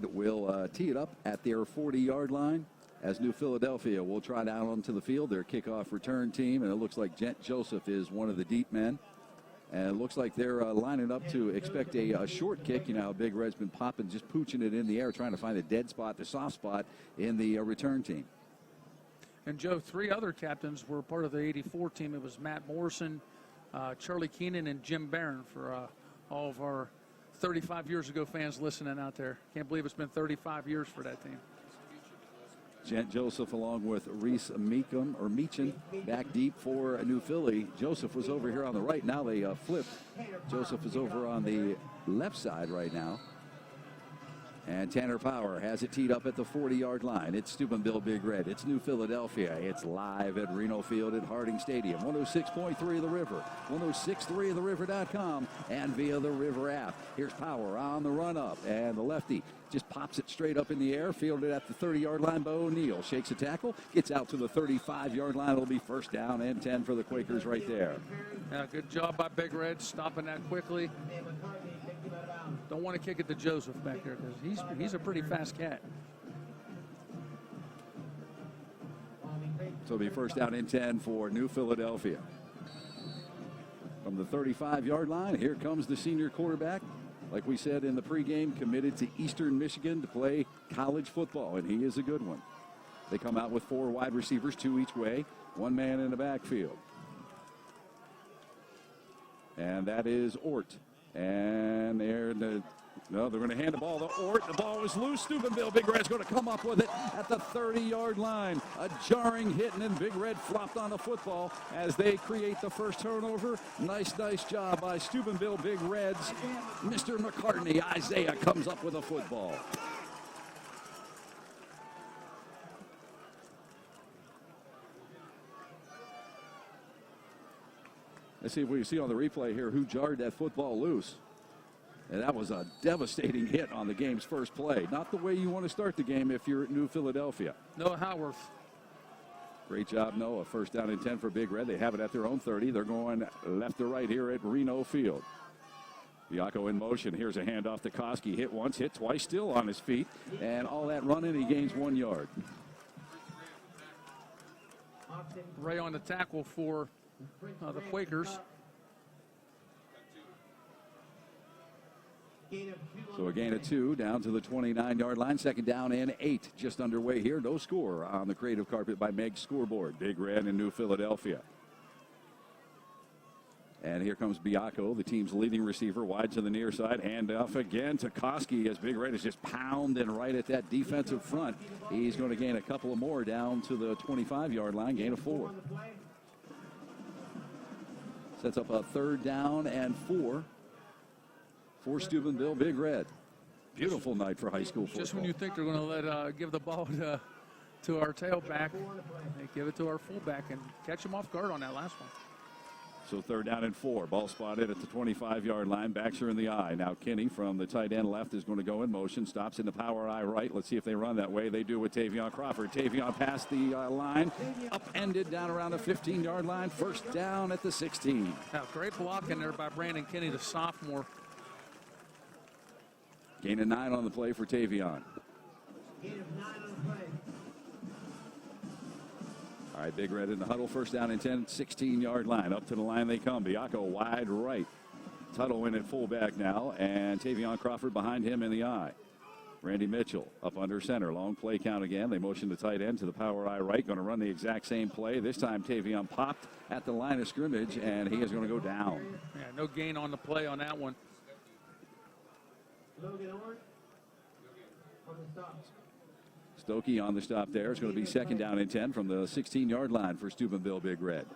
Red will tee it up at their 40-yard line, as New Philadelphia will trot out onto the field, their kickoff return team. And it looks like Gent Joseph is one of the deep men. And it looks like they're lining up to expect a short kick. You know how Big Red's been popping, just pooching it in the air, trying to find a dead spot, the soft spot in the return team. And, Joe, 3 other captains were part of the 84 team. It was Matt Morrison, Charlie Keenan, and Jim Barron for all of our 35 years ago fans listening out there. Can't believe it's been 35 years for that team. Gent Joseph along with Reese Meechan back deep for New Philly. Joseph was over here on the right. Now they flipped. Joseph is over on the left side right now. And Tanner Power has it teed up at the 40-yard line. It's Steubenville Big Red. It's New Philadelphia. It's live at Reno Field at Harding Stadium. 106.3 The River, 106.3theriver.com, and via the River app. Here's Power on the run-up, and the lefty just pops it straight up in the air, fielded at the 30-yard line by O'Neal. Shakes a tackle, gets out to the 35-yard line. It'll be first down and 10 for the Quakers right there. Yeah, good job by Big Red, stopping that quickly. Don't want to kick it to Joseph back there because he's a pretty fast cat. So it'll be first down and 10 for New Philadelphia. From the 35-yard line, here comes the senior quarterback. Like we said in the pregame, committed to Eastern Michigan to play college football, and he is a good one. They come out with 4 wide receivers, 2 each way, 1 man in the backfield. And that is Ort. And they're going to hand the ball to Ort. The ball is loose. Steubenville Big Red's going to come up with it at the 30-yard line. A jarring hit, and then Big Red flopped on the football as they create the first turnover. Nice job by Steubenville Big Reds. Mr. McCartney, Isaiah, comes up with a football. Let's see if we can see on the replay here who jarred that football loose. And that was a devastating hit on the game's first play. Not the way you want to start the game if you're at New Philadelphia. Noah Howarth. Great job, Noah. First down and 10 for Big Red. They have it at their own 30. They're going left to right here at Reno Field. Biacco in motion. Here's a handoff to Koski. Hit once, hit twice, still on his feet. And all that running, he gains 1 yard. Ray on the tackle for the Quakers. So a gain of 2 down to the 29-yard line. Second down and 8 just underway here. No score on the creative carpet by Meg's scoreboard. Big Red in New Philadelphia. And here comes Biacco, the team's leading receiver, wide to the near side. Handoff again to Koski as Big Red is just pounding right at that defensive front. He's going to gain a couple of more down to the 25-yard line. Gain of 4. Sets up a third down and 4 for Steubenville Big Red. Beautiful night for high school football. Just when you think they're going to give the ball to our tailback, they give it to our fullback and catch him off guard on that last one. So third down and 4. Ball spotted at the 25-yard line. Backs are in the eye. Now Kinney from the tight end left is going to go in motion. Stops in the power eye right. Let's see if they run that way. They do with Tavion Crawford. Tavion past the line. Upended down around the 15-yard line. First down at the 16. Now, great block in there by Brandon Kinney, the sophomore. Gain of 9 on the play for Tavion. All right, Big Red in the huddle. First down and 10, 16-yard line. Up to the line they come. Biacco wide right. Tuttle in at fullback now, and Tavion Crawford behind him in the eye. Randy Mitchell up under center. Long play count again. They motion the tight end to the power eye right. Going to run the exact same play. This time Tavion popped at the line of scrimmage, and he is going to go down. Yeah, no gain on the play on that one. Stokey on the stop there. It's going to be second down and 10 from the 16-yard line for Steubenville Big Red.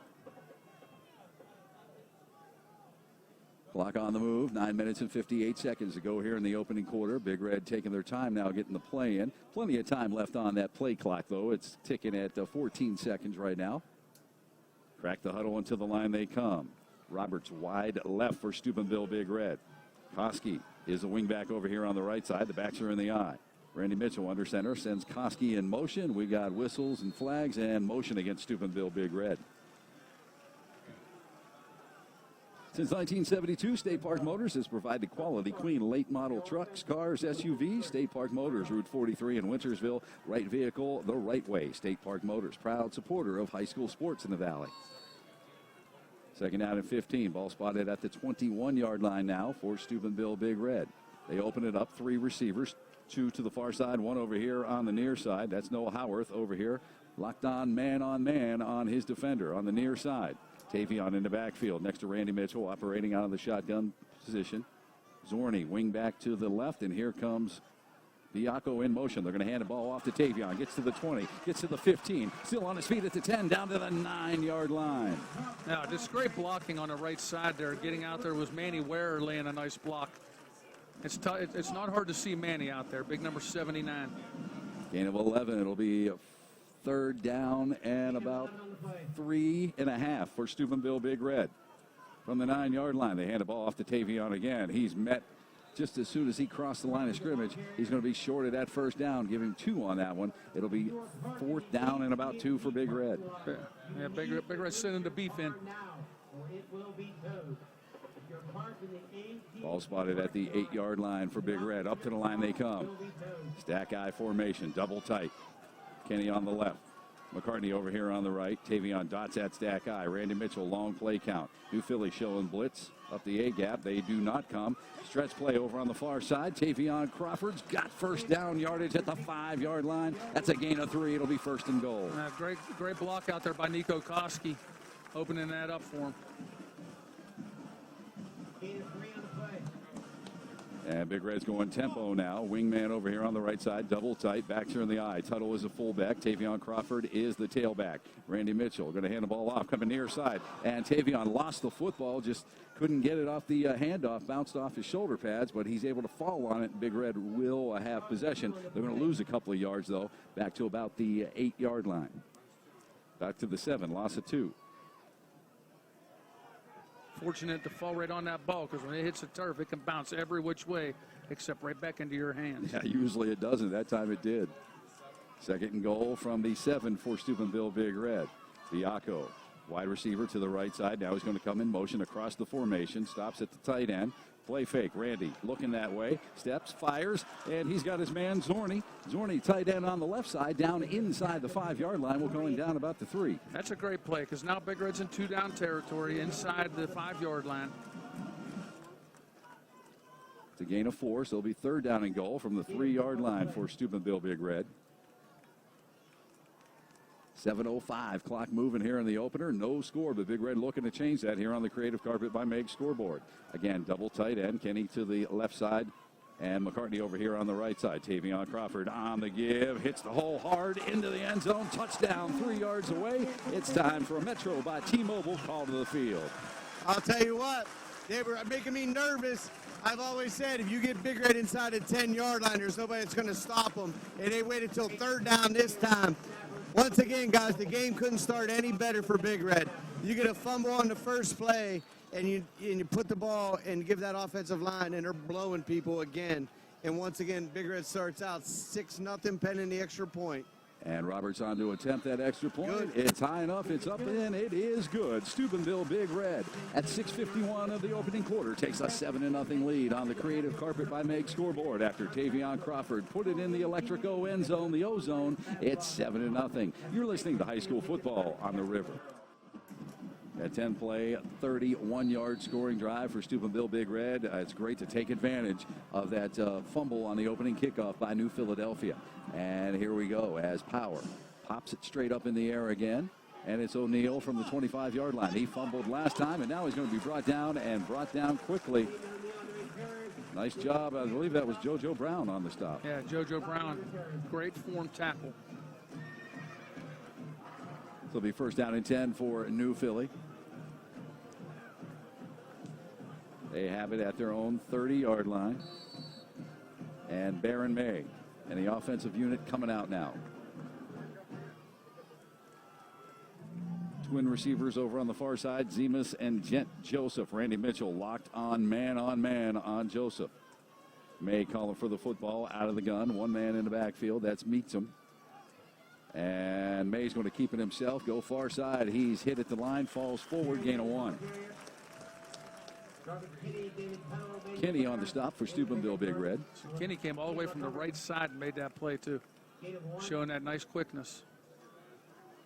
Clock on the move. 9 minutes and 58 seconds to go here in the opening quarter. Big Red taking their time now getting the play in. Plenty of time left on that play clock, though. It's ticking at 14 seconds right now. Crack the huddle into the line they come. Roberts wide left for Steubenville Big Red. Koski is the wingback over here on the right side. The backs are in the eye. Randy Mitchell under center sends Koski in motion. We got whistles and flags and motion against Steubenville Big Red. Since 1972, State Park Motors has provided quality, clean, late model trucks, cars, SUVs. State Park Motors, Route 43 in Wintersville. Right vehicle, the right way. State Park Motors, proud supporter of high school sports in the Valley. Second down and 15. Ball spotted at the 21-yard line now for Steubenville Big Red. They open it up. 3 receivers, 2 to the far side, 1 over here on the near side. That's Noah Howarth over here. Locked on man on his defender on the near side. Tavion in the backfield next to Randy Mitchell, operating out of the shotgun position. Zorney, wing back to the left, and here comes Diaco in motion. They're going to hand the ball off to Tavion. Gets to the 20, gets to the 15, still on his feet at the 10, down to the 9-yard line. Now, just great blocking on the right side there. Getting out there was Manny Ware laying a nice block. It's not hard to see Manny out there, big number 79. Gain of 11. It'll be third down and about 3.5 for Steubenville Big Red. From the 9-yard line, they hand the ball off to Tavion again. He's met just as soon as he crossed the line of scrimmage. He's going to be short of that first down, giving 2 on that one. It'll be 4th down and about 2 for Big Red. Yeah, Big Red sending the beef in. Ball spotted at the 8-yard line for Big Red. Up to the line they come. Stack eye formation, double tight. Kenny on the left. McCartney over here on the right. Tavion dots at stack eye. Randy Mitchell, long play count. New Philly showing blitz up the A-gap. They do not come. Stretch play over on the far side. Tavion Crawford's got first down yardage at the 5-yard line. That's a gain of 3. It'll be 1st and goal. Great block out there by Nico Koski, opening that up for him. And Big Red's going tempo now. Wingman over here on the right side. Double tight. Backs are in the eye. Tuttle is a fullback. Tavion Crawford is the tailback. Randy Mitchell going to hand the ball off. Coming near side. And Tavion lost the football. Just couldn't get it off the handoff. Bounced off his shoulder pads. But he's able to fall on it. Big Red will have possession. They're going to lose a couple of yards, though. Back to about the 8-yard line. Back to the 7. Loss of 2. Fortunate to fall right on that ball, because when it hits the turf, it can bounce every which way except right back into your hands. Yeah, usually it doesn't. That time it did. 2nd and goal from the 7 for Steubenville Big Red. Diaco, wide receiver to the right side. Now he's going to come in motion across the formation. Stops at the tight end. Play fake. Randy looking that way. Steps, fires, and he's got his man Zorney. Zorney, tight end on the left side, down inside the 5-yard line. We're going down about the 3. That's a great play, because now Big Red's in 2-down territory inside the 5-yard line. It's a gain of 4, so it'll be 3rd down and goal from the 3-yard line for Steubenville Big Red. 7:05, clock moving here in the opener. No score, but Big Red looking to change that here on the Creative Carpet by Meg scoreboard. Again, double tight end. Kenny to the left side, and McCartney over here on the right side. Tavion Crawford on the give. Hits the hole hard into the end zone. Touchdown 3 yards away. It's time for a Metro by T-Mobile call to the field. I'll tell you what, they were making me nervous. I've always said if you get Big Red inside the 10-yard line, there's nobody that's going to stop them. And they waited till 3rd down this time. Once again, guys, the game couldn't start any better for Big Red. You get a fumble on the first play, and you put the ball and give that offensive line, and they're blowing people again. And once again, Big Red starts out 6-0 pending the extra point. And Roberts on to attempt that extra point. Good. It's high enough. It's up and it is good. Steubenville Big Red at 6:51 of the opening quarter takes a 7-0 lead on the Creative Carpet by Meg scoreboard after Tavion Crawford put it in the Electric O end zone, the O zone. It's 7-0. You're listening to high school football on the River. A 10-play, 31-yard scoring drive for Steubenville Big Red. It's great to take advantage of that fumble on the opening kickoff by New Philadelphia. And here we go as Power pops it straight up in the air again. And it's O'Neal from the 25-yard line. He fumbled last time, and now he's going to be brought down quickly. Nice job. I believe that was JoJo Brown on the stop. Yeah, JoJo Brown, great form tackle. So it'll be 1st down and 10 for New Philly. They have it at their own 30-yard line. And Baron May and the offensive unit coming out now. Twin receivers over on the far side, Zemas and Gent Joseph. Randy Mitchell locked on man on Joseph. May calling for the football out of the gun. One man in the backfield. That's Meacham. And May's going to keep it himself. Go far side. He's hit at the line. Falls forward. Gain of 1. Kenny on the stop for Steubenville Big Red. So Kenny came all the way from the right side and made that play too, showing that nice quickness.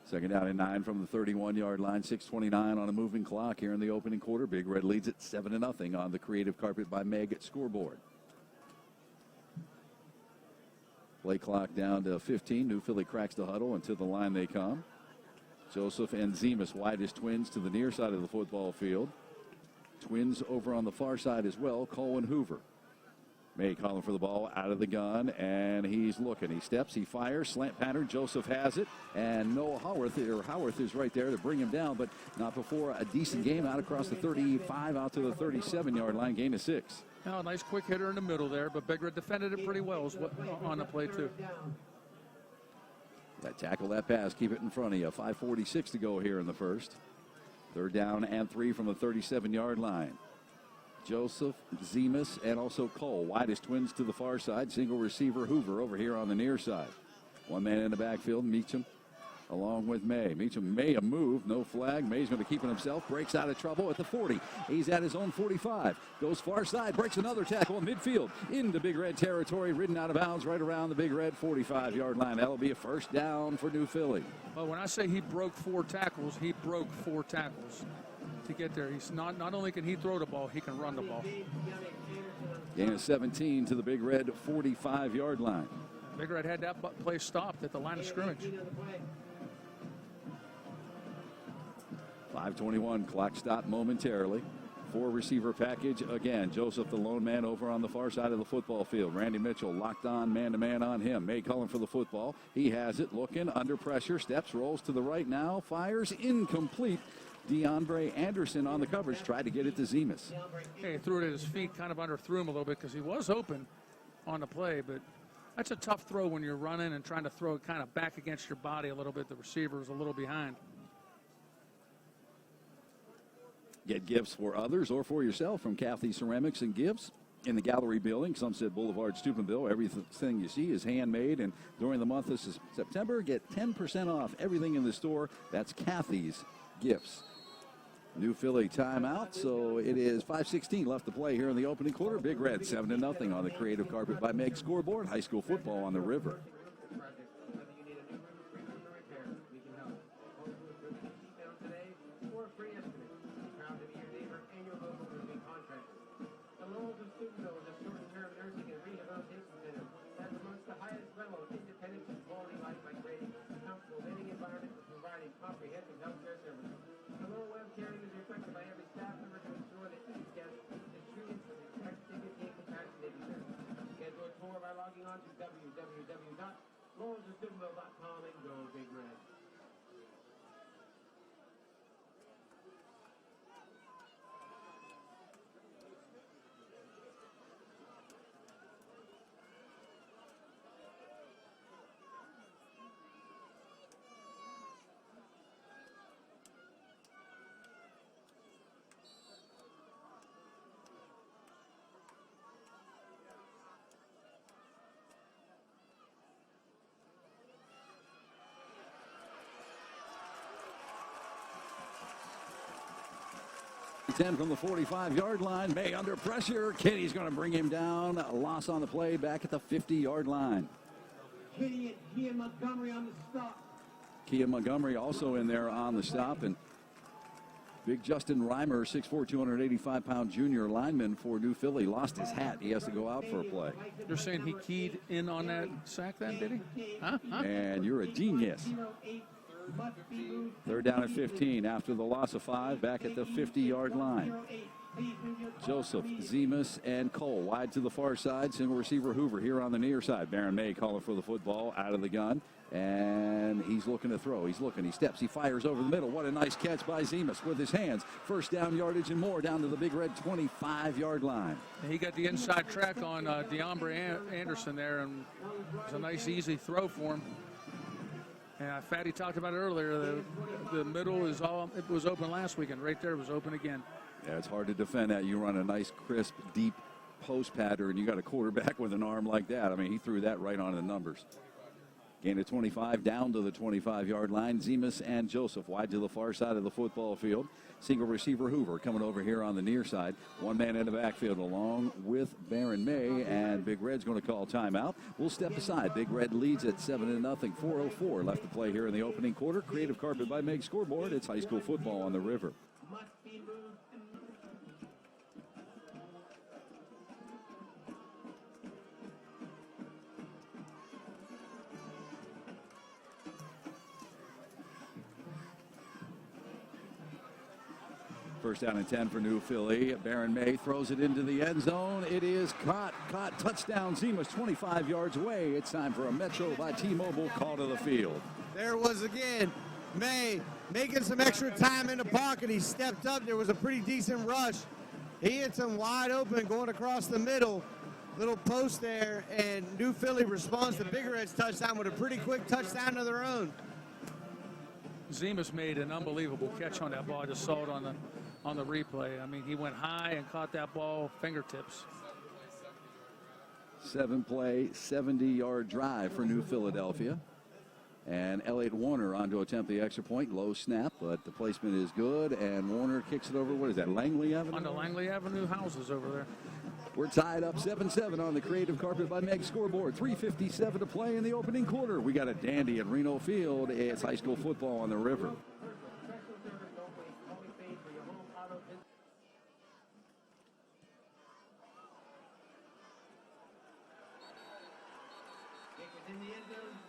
Second down and 9 from the 31-yard line. 6:29 on a moving clock here in the opening quarter. Big Red leads it 7-0 on the Creative Carpet by Meg scoreboard. Play clock down to 15. New Philly cracks the huddle, and to the line they come. Joseph and Zemus wide as twins to the near side of the football field. Twins over on the far side as well. Cole and Hoover. May calling for the ball out of the gun, and he's looking. He steps, he fires, slant pattern. Joseph has it, and Noah Howarth is right there to bring him down, but not before a decent game out across the 35 out to the 37-yard line, gain of 6. Now, a nice quick hitter in the middle there, but Big Red defended it pretty well on the play too. Tackle that pass, keep it in front of you. 5:46 to go here in the first. Third down and 3 from the 37-yard line. Joseph, Zemus, and also Cole. Wide as twins to the far side. Single receiver Hoover over here on the near side. One man in the backfield, Meacham, along with May. Meacham may have moved, no flag. May's going to keep it himself. Breaks out of trouble at the 40. He's at his own 45. Goes far side, breaks another tackle in midfield. Into Big Red territory, ridden out of bounds right around the Big Red 45-yard line. That'll be a first down for New Philly. Well, when I say he broke 4 tackles, he broke 4 tackles to get there. He's not only can he throw the ball, he can run the ball. Gain of 17 to the Big Red 45-yard line. Big Red had that play stopped at the line of scrimmage. 5:21, clock stopped momentarily. 4-receiver package again. Joseph, the lone man, over on the far side of the football field. Randy Mitchell locked on, man-to-man on him. May calling for the football. He has it, looking, under pressure, steps, rolls to the right now, fires, incomplete. DeAndre Anderson on the coverage, tried to get it to Zemus. He threw it at his feet, kind of underthrew him a little bit because he was open on the play, but that's a tough throw when you're running and trying to throw it kind of back against your body a little bit. The receiver is a little behind. Get gifts for others or for yourself from Kathy Ceramics and Gifts in the Gallery Building, Sunset Boulevard, Steubenville. Everything you see is handmade, and during the month of September, get 10% off everything in the store. That's Kathy's Gifts. New Philly timeout, so it is 5:16 left to play here in the opening quarter. Big Red 7-0 on the Creative Carpet by Meg scoreboard. High school football on the river. Logging on to www.lawrencesteubenville.com and go Big Red. Ten from the 45-yard line. May under pressure. Kenny's going to bring him down. A loss on the play back at the 50-yard line. Kenny and Kia Montgomery on the stop. Kia Montgomery also in there on the stop. And big Justin Reimer, 6'4", 285-pound junior lineman for New Philly, lost his hat. He has to go out for a play. You're saying he keyed in on that sack then, did he? Huh? And you're a genius. Third down at 15 after the loss of 5, back at the 50-yard line. Joseph, Zemus, and Cole wide to the far side. Single receiver Hoover here on the near side. Baron May calling for the football out of the gun. And he's looking to throw. He's looking. He steps. He fires over the middle. What a nice catch by Zemus with his hands. First down yardage and more down to the Big Red 25-yard line. He got the inside track on DeAndre Anderson there, and it was a nice, easy throw for him. And Fatty talked about it earlier. The middle is all. It was open last weekend. Right there, it was open again. Yeah, it's hard to defend that. You run a nice, crisp, deep post pattern. You got a quarterback with an arm like that. I mean, he threw that right on the numbers. Gain of 25 down to the 25-yard line. Zemus and Joseph wide to the far side of the football field. Single receiver Hoover coming over here on the near side. One man in the backfield along with Baron May, and Big Red's going to call timeout. We'll step aside. Big Red leads at 7-0. 4:04 left to play here in the opening quarter. Creative Carpet by Meg scoreboard. It's high school football on the river. Must be moved. First down and 10 for New Philly. Baron May throws it into the end zone. It is caught. Touchdown. Zemus 25 yards away. It's time for a Metro by T-Mobile call to the field. There was again May making some extra time in the pocket. He stepped up. There was a pretty decent rush. He hit some wide open going across the middle. Little post there, and New Philly responds to Big Red's touchdown with a pretty quick touchdown of their own. Zemus made an unbelievable catch on that ball. I just saw it on the replay. I mean, he went high and caught that ball fingertips. 7-play, 70-yard drive for New Philadelphia. And Elliott Warner on to attempt the extra point. Low snap, but the placement is good. And Warner kicks it over, what is that, Langley Avenue? On the Langley Avenue houses over there. We're tied up 7-7 on the Creative Carpet by Meg scoreboard. 3:57 to play in the opening quarter. We got a dandy at Reno Field. It's high school football on the river.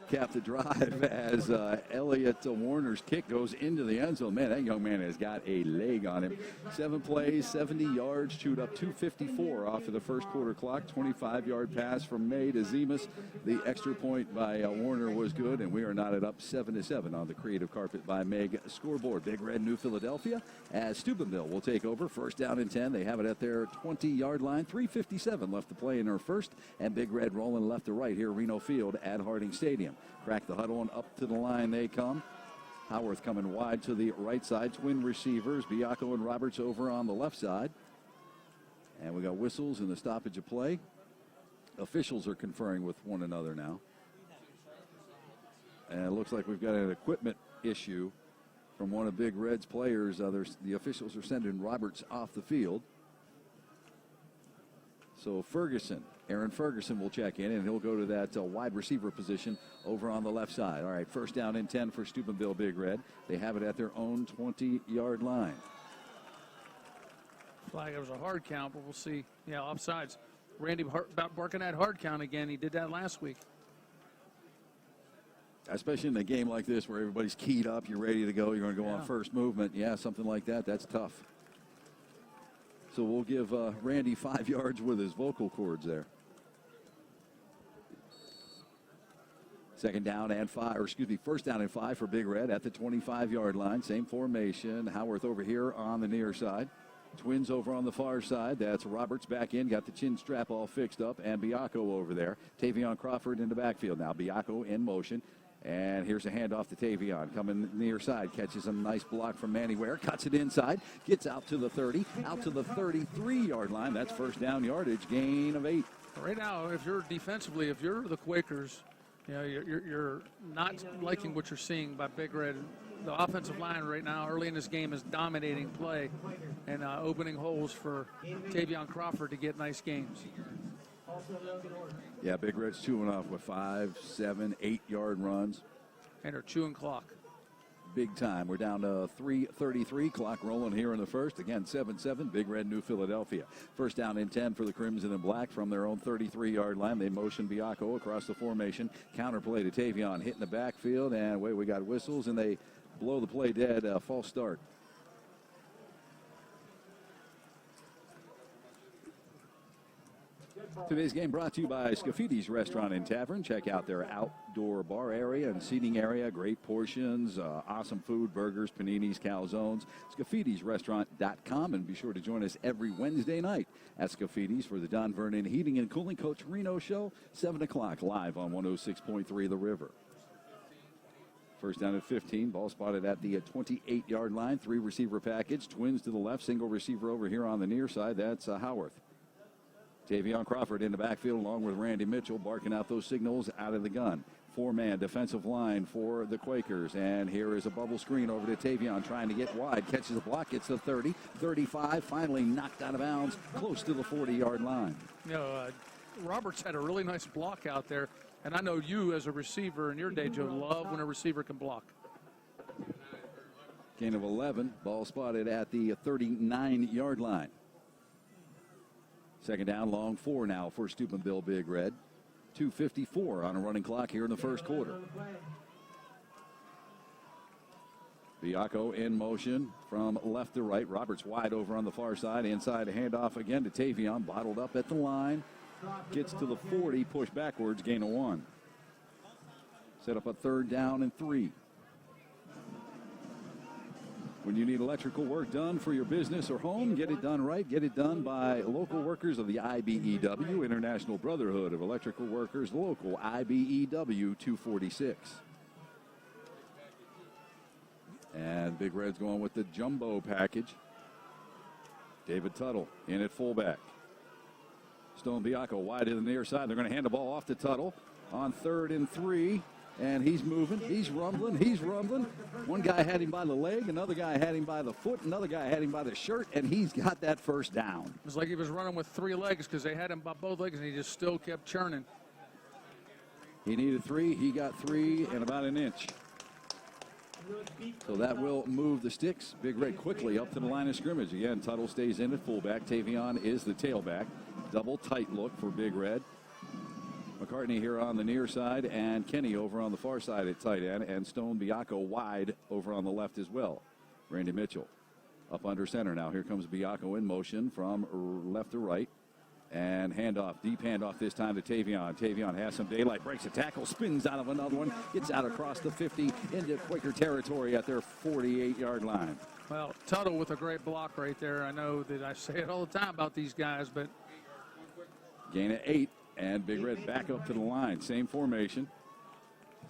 Cap the drive as Elliott Warner's kick goes into the end zone. Man, that young man has got a leg on him. 7 plays, 70 yards, chewed up 2:54 off of the first quarter clock. 25-yard pass from May to Zemus. The extra point by Warner was good, and we are knotted up 7-7 on the Creative Carpet by Meg scoreboard. Big Red New Philadelphia as Steubenville will take over. First down and 10. They have it at their 20-yard line. 3:57 left to play in their first, and Big Red rolling left to right here, Reno Field at Harding Stadium. Crack the huddle and up to the line they come. Howarth coming wide to the right side. Twin receivers, Biacco and Roberts over on the left side. And we got whistles and the stoppage of play. Officials are conferring with one another now. And it looks like we've got an equipment issue from one of Big Red's players. The officials are sending Roberts off the field. So Aaron Ferguson will check in, and he'll go to that wide receiver position over on the left side. All right, first down and 10 for Steubenville Big Red. They have it at their own 20-yard line. Flag, it was a hard count, but we'll see. Yeah, offsides. Randy barking that hard count again. He did that last week. Especially in a game like this where everybody's keyed up, you're ready to go, you're going to go on first movement. Yeah, something like that, that's tough. So we'll give Randy 5 yards with his vocal cords there. First down and 5 for Big Red at the 25-yard line. Same formation. Howarth over here on the near side. Twins over on the far side. That's Roberts back in, got the chin strap all fixed up, and Biacco over there. Tavion Crawford in the backfield now. Biacco in motion. And here's a handoff to Tavion. Coming near side. Catches a nice block from Manny Ware. Cuts it inside. Gets out to the 30. Out to the 33-yard line. That's first down yardage. Gain of 8. Right now, if you're the Quakers, you know, you're not liking what you're seeing by Big Red. The offensive line right now, early in this game, is dominating play and opening holes for Tavion Crawford to get nice gains. Yeah, Big Red's chewing off with 5, 7, 8-yard runs. And they're chewing clock. Big time. We're down to 3:33. Clock rolling here in the first. Again, 7-7. Big Red, New Philadelphia. First down and 10 for the Crimson and Black from their own 33-yard line. They motion Biacco across the formation. Counterplay to Tavion. Hitting the backfield. And away we got whistles, and they blow the play dead. False start. Today's game brought to you by Scaffidi's Restaurant and Tavern. Check out their outdoor bar area and seating area. Great portions, awesome food, burgers, paninis, calzones. Scaffidi'sRestaurant.com. And be sure to join us every Wednesday night at Scaffidi's for the Don Vernon Heating and Cooling Coach Reno Show, 7 o'clock live on 106.3 The River. First down at 15. Ball spotted at the 28-yard line. 3-receiver package. Twins to the left. Single receiver over here on the near side. That's Howarth. Tavion Crawford in the backfield along with Randy Mitchell barking out those signals out of the gun. Four-man defensive line for the Quakers. And here is a bubble screen over to Tavion trying to get wide. Catches a block, gets to 30, 35, finally knocked out of bounds, close to the 40-yard line. You know, Roberts had a really nice block out there. And I know you as a receiver in your day, Joe, love when a receiver can block. Gain of 11. Ball spotted at the 39-yard line. Second down, long 4 now for Steubenville Big Red. 2:54 on a running clock here in the first quarter. Biacco in motion from left to right. Roberts wide over on the far side. Inside a handoff again to Tavion. Bottled up at the line. Gets to the 40. Push backwards. Gain of 1. Set up a 3rd down and 3. When you need electrical work done for your business or home, get it done right. Get it done by local workers of the IBEW, International Brotherhood of Electrical Workers, local IBEW 246. And Big Red's going with the jumbo package. David Tuttle in at fullback. Stone Biacco wide to the near side. They're going to hand the ball off to Tuttle on 3rd and 3. And he's moving, he's rumbling. One guy had him by the leg, another guy had him by the foot, another guy had him by the shirt, and he's got that first down. It was like he was running with 3 legs because they had him by both legs, and he just still kept churning. He needed 3, he got 3 and about an inch. So that will move the sticks. Big Red quickly up to the line of scrimmage. Again, Tuttle stays in at fullback. Tavion is the tailback. Double tight look for Big Red. McCartney here on the near side, and Kenny over on the far side at tight end, and Stone Biacco wide over on the left as well. Randy Mitchell up under center now. Here comes Biacco in motion from left to right. And handoff, deep handoff this time to Tavion. Tavion has some daylight, breaks a tackle, spins out of another one, gets out across the 50 into Quaker territory at their 48-yard line. Well, Tuttle with a great block right there. I know that I say it all the time about these guys, but Gain of 8. And Big Red back up to the line. Same formation.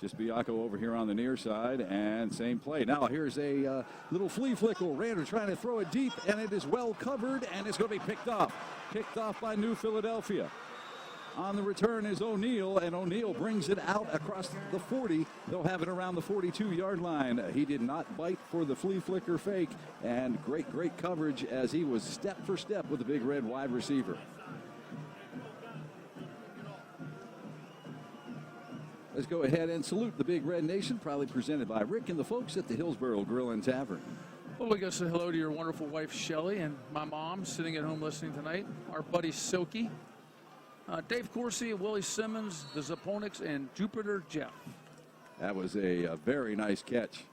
Just Biacco over here on the near side, and same play. Now here's a little flea flickle. Rander trying to throw it deep, and it is well covered, and it's going to be picked off. Picked off by New Philadelphia. On the return is O'Neal, and O'Neal brings it out across the 40. They'll have it around the 42-yard line. He did not bite for the flea flicker fake, and great coverage as he was step for step with the Big Red wide receiver. Let's go ahead and salute the Big Red Nation, proudly presented by Rick and the folks at the Hillsboro Grill and Tavern. well, we go say hello to your wonderful wife, Shelly, and my mom sitting at home listening tonight, our buddy Silky, Dave Coursey, Willie Simmons, the Zaponics, and Jupiter Jeff. That was a very nice catch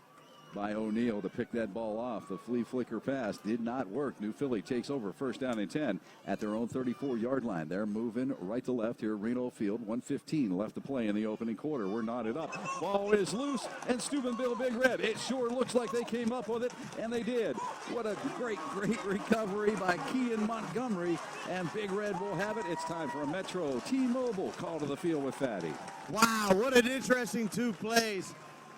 by O'Neal to pick that ball off. The flea flicker pass did not work. New Philly takes over 1st down and 10 at their own 34-yard line. They're moving right to left here at Reno Field. 1:15 left to play in the opening quarter. We're knotted up. Ball is loose, and Steubenville Big Red. It sure looks like they came up with it, and they did. What a great recovery by Kean Montgomery, and Big Red will have it. It's time for a Metro T-Mobile call to the field with Fatty. Wow, what an interesting 2 plays.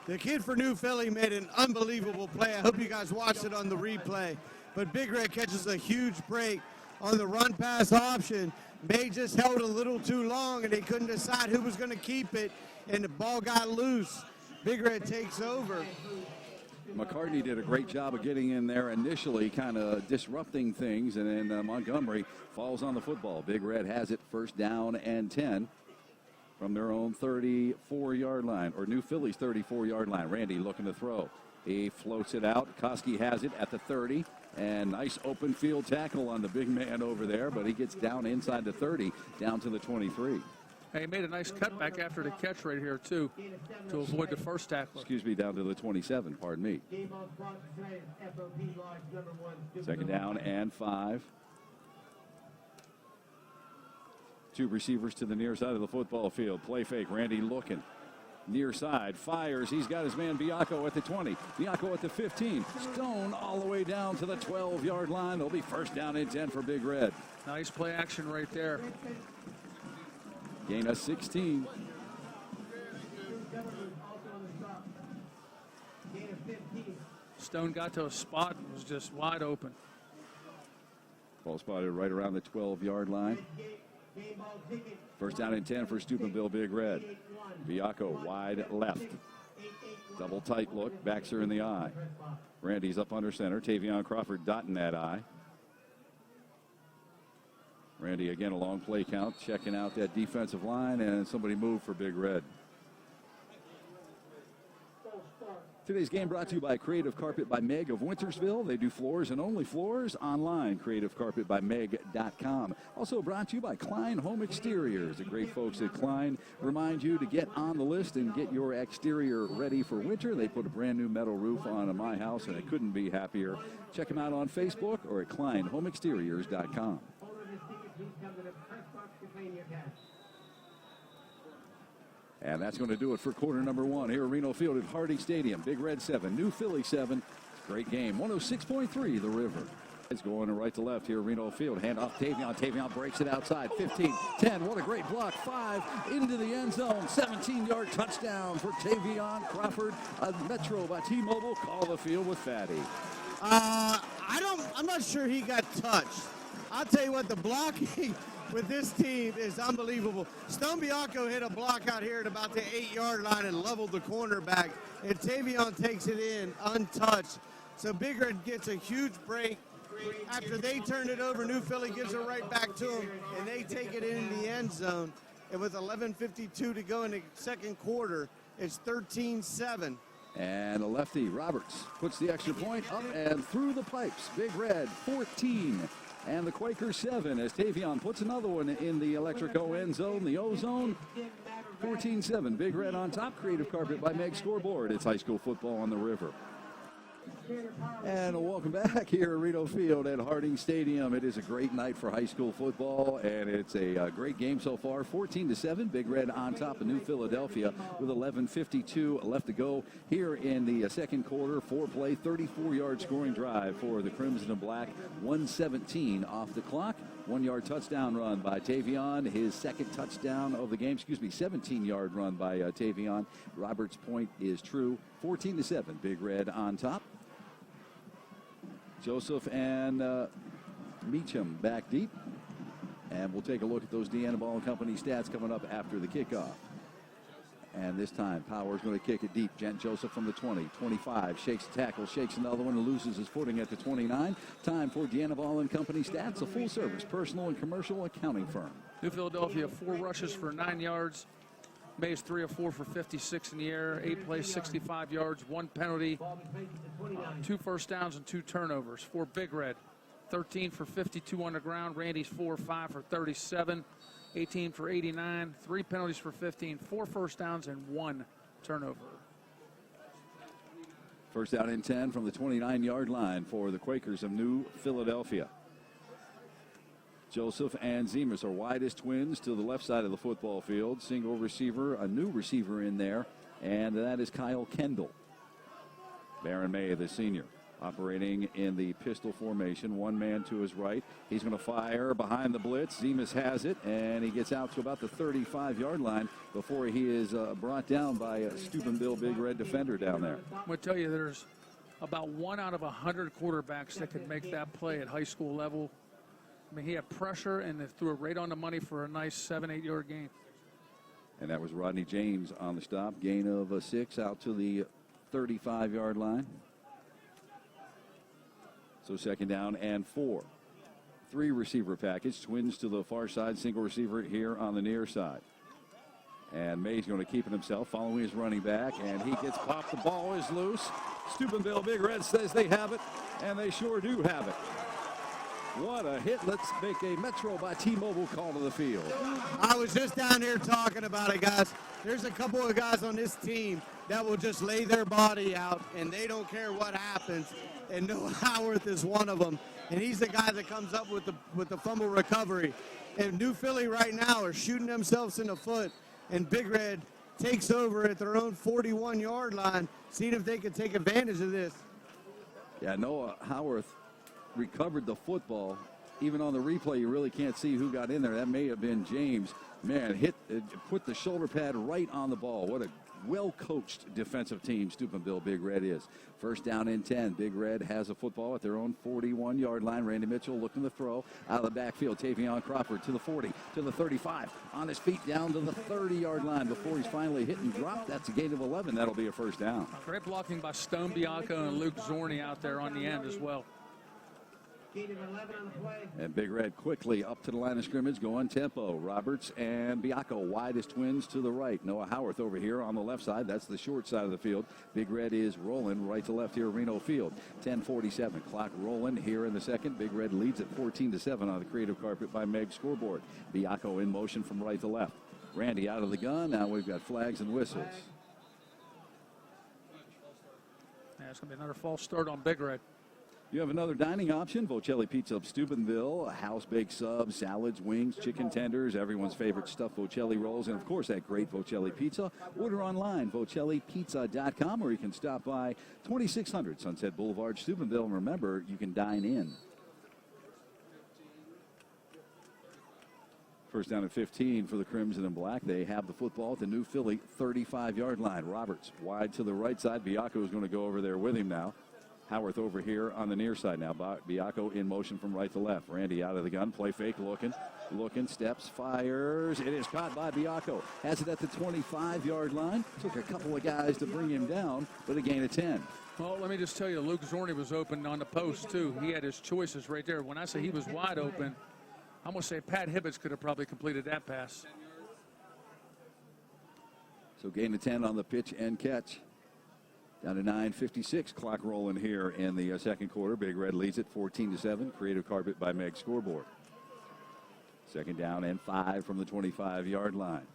The kid for New Philly made an unbelievable play. I hope you guys watched it on the replay. But Big Red catches a huge break on the run pass option. May just held a little too long, and they couldn't decide who was going to keep it, and the ball got loose. Big Red takes over. McCartney did a great job of getting in there initially, kind of disrupting things, and then Montgomery falls on the football. Big Red has it 1st down and 10. From their own 34-yard line, or New Philly's 34-yard line. Randy looking to throw. He floats it out. Koski has it at the 30. And nice open field tackle on the big man over there, but he gets down inside the 30, down to the 23. Hey, he made a nice cutback after the catch right here, too, to avoid the first tackle. Excuse me, down to the 27, pardon me. 2nd down and 5. 2 receivers to the near side of the football field. Play fake. Randy looking. Near side. Fires. He's got his man Biacco at the 20. Biacco at the 15. Stone all the way down to the 12-yard line. It'll be 1st down and 10 for Big Red. Nice play action right there. Gain of 16. Stone got to a spot and was just wide open. Ball spotted right around the 12-yard line. Game ball ticket. First down and 10 for Steubenville Big Red. Viaco wide left. Double tight look, backs her in the eye. Randy's up under center. Tavion Crawford dotting that eye. Randy again a long play count, checking out that defensive line, and somebody moved for Big Red. Today's game brought to you by Creative Carpet by Meg of Wintersville. They do floors and only floors online, creativecarpetbymeg.com. Also brought to you by Klein Home Exteriors. The great folks at Klein remind you to get on the list and get your exterior ready for winter. They put a brand new metal roof on my house, and I couldn't be happier. Check them out on Facebook or at kleinhomeexteriors.com. And that's going to do it for quarter number one here at Reno Field at Harding Stadium. Big Red 7, New Philly 7. Great game. 106.3 The River. It's going right to left here at Reno Field. Hand off Tavion. Tavion breaks it outside. 15, 10. What a great block. 5 into the end zone. 17-yard touchdown for Tavion Crawford. A Metro by T-Mobile. Call the field with Fatty. I'm not sure he got touched. I'll tell you what, the blocking with this team is unbelievable. Stone-Bianco hit a block out here at about the 8-yard line and leveled the cornerback, and Tavion takes it in untouched. So Big Red gets a huge break. After they turn it over, New Philly gives it right back to them, and they take it in the end zone. And with 11:52 to go in the second quarter, it's 13-7. And a lefty, Roberts, puts the extra point up and through the pipes. Big Red 14. And the Quakers 7 as Tavion puts another one in the Electrico end zone, the O-zone. 14-7, Big Red on top. Creative Carpet by Meg scoreboard. It's high school football on the river. And welcome back here at Reno Field at Harding Stadium. It is a great night for high school football, and it's a great game so far. 14-7, Big Red on top of New Philadelphia with 11:52 left to go here in the second quarter. 4-play, 34-yard scoring drive for the Crimson and Black. 1:17 off the clock. 1-yard touchdown run by Tavion, his second touchdown of the game. 17-yard run by Tavion. Roberts' point is true. 14-7, Big Red on top. Joseph and Meacham back deep. And we'll take a look at those Deanna Ball and Company stats coming up after the kickoff. And this time, Power's going to kick it deep. Gent Joseph from the 20, 25, shakes the tackle, shakes another one, and loses his footing at the 29. Time for Deanna Ball and Company stats, a full-service personal and commercial accounting firm. New Philadelphia, 4 rushes for 9 yards. Mays 3 of 4 for 56 in the air. 8 plays, 65 yards, 1 penalty, 2 first downs, and 2 turnovers. For Big Red, 13 for 52 on the ground. Randy's 4 of 5 for 37. 18 for 89, 3 penalties for 15, 4 first downs, and 1 turnover. First down and 10 from the 29-yard line for the Quakers of New Philadelphia. Joseph and Zemus are widest twins to the left side of the football field. Single receiver, a new receiver in there, and that is Kyle Kendall. Baron May, the senior, operating in the pistol formation. One man to his right. He's going to fire behind the blitz. Zemus has it, and he gets out to about the 35-yard line before he is brought down by a Steubenville Big Red defender down there. I'm going to tell you, there's about 1 out of 100 quarterbacks that could make that play at high school level. I mean, he had pressure and threw it right on the money for a nice 7-8 yard gain. And that was Rodney James on the stop. Gain of 6 out to the 35-yard line. So second down and 4. 3 receiver package. Twins to the far side. Single receiver here on the near side. And May's going to keep it himself, following his running back. And he gets popped. The ball is loose. Steubenville Big Red says they have it. And they sure do have it. What a hit. Let's make a Metro by T-Mobile call to the field. I was just down here talking about it, guys. There's a couple of guys on this team that will just lay their body out, and they don't care what happens. And Noah Howarth is one of them. And he's the guy that comes up with the fumble recovery. And New Philly right now are shooting themselves in the foot. And Big Red takes over at their own 41-yard line, seeing if they can take advantage of this. Yeah, Noah Howarth recovered the football. Even on the replay, you really can't see who got in there. That may have been James. Man, put the shoulder pad right on the ball. What a well-coached defensive team, Steubenville Big Red is. First down and 10. Big Red has a football at their own 41-yard line. Randy Mitchell looking to throw out of the backfield. Tavion Crawford to the 40, to the 35. On his feet down to the 30-yard line before he's finally hit and dropped. That's a gain of 11. That'll be a first down. Great blocking by Stone Bianco and Luke Zorney out there on the end as well. Gain of 11 on the play. And Big Red quickly up to the line of scrimmage, going tempo. Roberts and Bianco, wide as twins to the right. Noah Howarth over here on the left side. That's the short side of the field. Big Red is rolling right to left here, Reno Field. 10:47, clock rolling here in the second. Big Red leads at 14-7 on the creative carpet by Meg scoreboard. Bianco in motion from right to left. Randy out of the gun. Now we've got flags and whistles. Yeah, it's going to be another false start on Big Red. You have another dining option, Vocelli Pizza of Steubenville, house-baked subs, salads, wings, chicken tenders, everyone's favorite stuffed Vocelli rolls, and, of course, that great Vocelli Pizza. Order online, vocellipizza.com, or you can stop by 2600 Sunset Boulevard, Steubenville, and remember, you can dine in. First down at 15 for the Crimson and Black. They have the football at the new Philly 35-yard line. Roberts wide to the right side. Bianco is going to go over there with him now. Howarth over here on the near side now. Bianco in motion from right to left. Randy out of the gun. Play fake, looking, steps, fires. It is caught by Bianco. Has it at the 25-yard line. Took a couple of guys to bring him down, but a gain of 10. Well, let me just tell you, Luke Zorney was open on the post, too. He had his choices right there. When I say he was wide open, I'm going to say Pat Hibbets could have probably completed that pass. So gain of 10 on the pitch and catch. Down to 9:56, clock rolling here in the second quarter. Big Red leads it 14-7. Creative carpet by Meg scoreboard. Second down and 5 from the 25-yard line.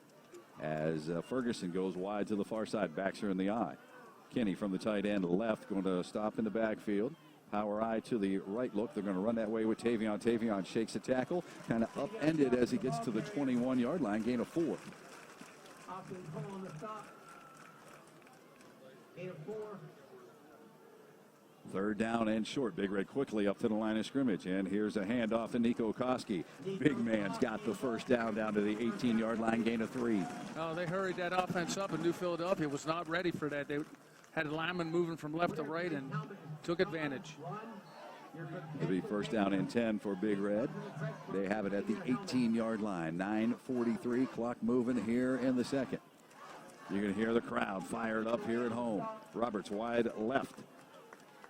As Ferguson goes wide to the far side, backs her in the eye. Kenny from the tight end left going to stop in the backfield. Power eye to the right look. They're going to run that way with Tavion. Tavion shakes a tackle, kind of upended as he gets to the 21-yard line, gain of 4. Austin Cole on the stop. Gain of 4. Third down and short. Big Red quickly up to the line of scrimmage. And here's a handoff to Nico Koski. Big man's got the first down to the 18-yard line, gain of 3. Oh, they hurried that offense up, and New Philadelphia was not ready for that. They had linemen moving from left to right and took advantage. It'll be first down and 10 for Big Red. They have it at the 18-yard line. 9:43, clock moving here in the second. You're going to hear the crowd fired up here at home. Roberts wide left.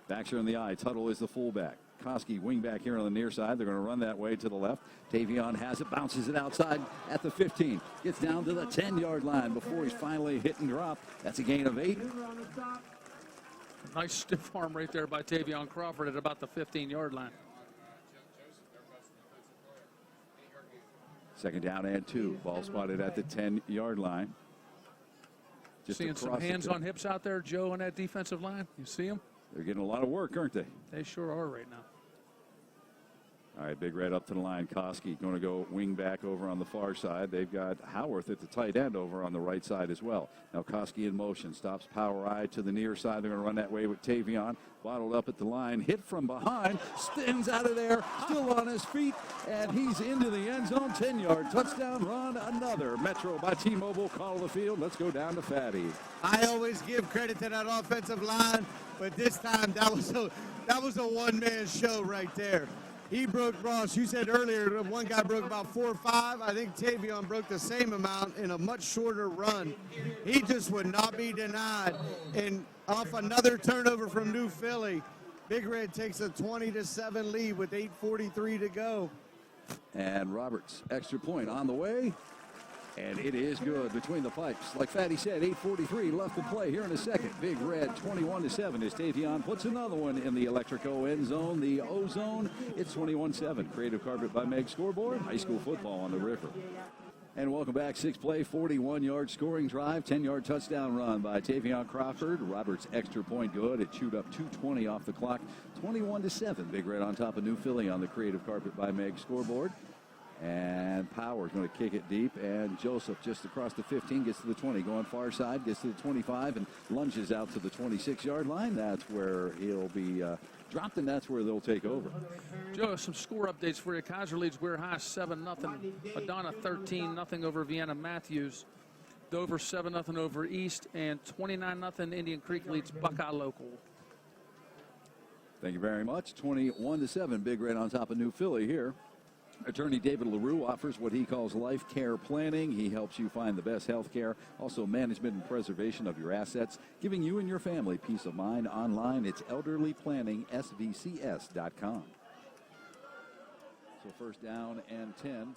Backs her in the eye. Tuttle is the fullback. Koski wing back here on the near side. They're going to run that way to the left. Tavion has it, bounces it outside at the 15. Gets down to the 10-yard line before he's finally hit and dropped. That's a gain of 8. Nice stiff arm right there by Tavion Crawford at about the 15-yard line. Second down and 2. Ball spotted at the 10-yard line. Just Seeing some hands on hips out there, Joe, on that defensive line. You see them? They're getting a lot of work, aren't they? They sure are right now. All right, Big Red up to the line. Koski going to go wing back over on the far side. They've got Howarth at the tight end over on the right side as well. Now Koski in motion. Stops power eye to the near side. They're going to run that way with Tavion. Bottled up at the line. Hit from behind. Spins out of there. Still on his feet. And he's into the end zone. 10-yard touchdown run. Another Metro by T-Mobile. Call of the field. Let's go down to Fatty. I always give credit to that offensive line, but this time that was a one-man show right there. He broke, Ross, you said earlier, one guy broke about 4 or 5. I think Tavion broke the same amount in a much shorter run. He just would not be denied. And off another turnover from New Philly, Big Red takes a 20-7 lead with 8:43 to go. And Roberts, extra point on the way. And it is good between the pipes. Like Fatty said, 8:43 left to play here in a second. Big Red 21-7 as Tavion puts another one in the Electrico end zone, the O-zone. It's 21-7. Creative carpet by Meg scoreboard. High school football on the river. And welcome back. 6-play, 41-yard scoring drive, 10-yard touchdown run by Tavion Crawford. Roberts extra point good. It chewed up 2:20 off the clock. 21-7. Big Red on top of New Philly on the creative carpet by Meg scoreboard. And Power's going to kick it deep, and Joseph just across the 15 gets to the 20, going far side, gets to the 25, and lunges out to the 26-yard line. That's where he'll be dropped, and that's where they'll take over. Joe, some score updates for you. Kaiser leads Weir High 7-0. Madonna 13-0 over Vienna Matthews. Dover 7-0 over East, and 29-0 Indian Creek leads Buckeye Local. Thank you very much. 21-7, Big Red on top of New Philly here. Attorney David LaRue offers what he calls life care planning. He helps you find the best health care, also management and preservation of your assets, giving you and your family peace of mind. Online, it's elderlyplanningsvcs.com. So first down and 10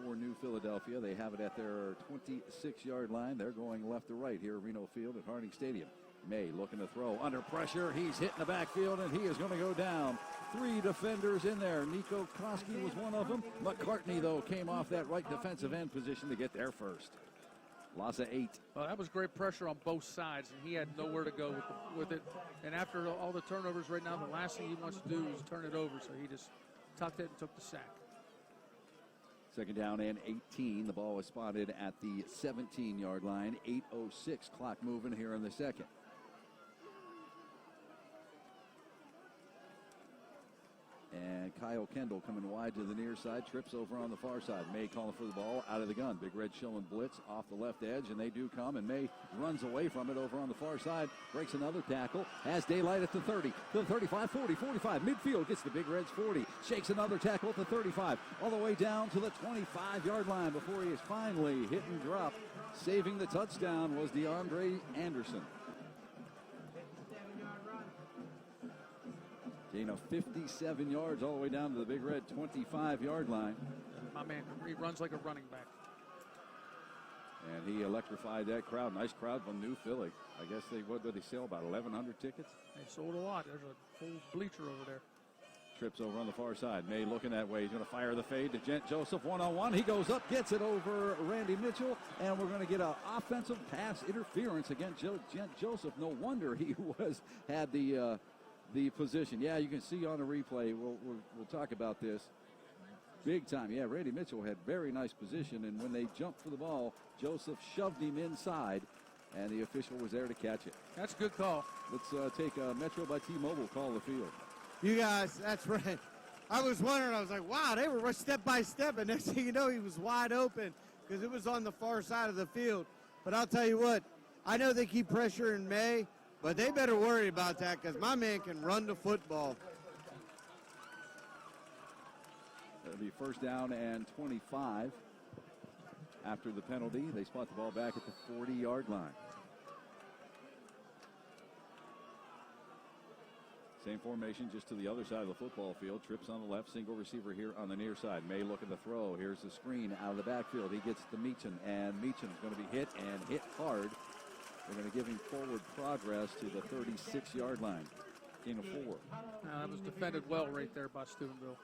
for New Philadelphia. They have it at their 26-yard line. They're going left to right here at Reno Field at Harding Stadium. May looking to throw under pressure. He's hitting the backfield, and he is going to go down. 3 defenders in there. Nico Koski was one of them. McCartney, though, came off that right defensive end position to get there first. Loss of 8. Well, that was great pressure on both sides, and he had nowhere to go with it. And after all the turnovers right now, the last thing he wants to do is turn it over, so he just tucked it and took the sack. Second down and 18. The ball was spotted at the 17-yard line. 8:06 clock moving here in the second. And Kyle Kendall coming wide to the near side, trips over on the far side. May calling for the ball out of the gun. Big Red showing blitz off the left edge, and they do come, and May runs away from it over on the far side, breaks another tackle, has daylight at the 30, to the 35, 40, 45, midfield, gets the Big Reds 40, shakes another tackle at the 35, all the way down to the 25-yard line before he is finally hit and dropped. Saving the touchdown was DeAndre Anderson. Gain of 57 yards all the way down to the Big Red 25-yard line. My man, he runs like a running back. And he electrified that crowd. Nice crowd from New Philly. I guess what did they sell, about 1,100 tickets? They sold a lot. There's a full bleacher over there. Trips over on the far side. May looking that way. He's going to fire the fade to Gent Joseph one-on-one. He goes up, gets it over Randy Mitchell, and we're going to get an offensive pass interference against Gent Joseph. No wonder he had the position. Yeah, you can see on the replay. We'll talk about this. Big time. Yeah, Randy Mitchell had very nice position, and when they jumped for the ball, Joseph shoved him inside, and the official was there to catch it. That's a good call. Let's take Metro by T-Mobile call the field. You guys, that's right. I was wondering, I was like, wow, they were step by step, and next thing you know, he was wide open because it was on the far side of the field. But I'll tell you what, I know they keep pressuring May, but they better worry about that because my man can run the football. It'll be first down and 25. After the penalty, they spot the ball back at the 40-yard line. Same formation, just to the other side of the football field. Trips on the left, single receiver here on the near side. May looking to throw. Here's the screen out of the backfield. He gets to Meacham, and Meacham's going to be hit and hit hard. They're going to give him forward progress to the 36-yard line. Gain of 4. That was defended well right there by Steubenville.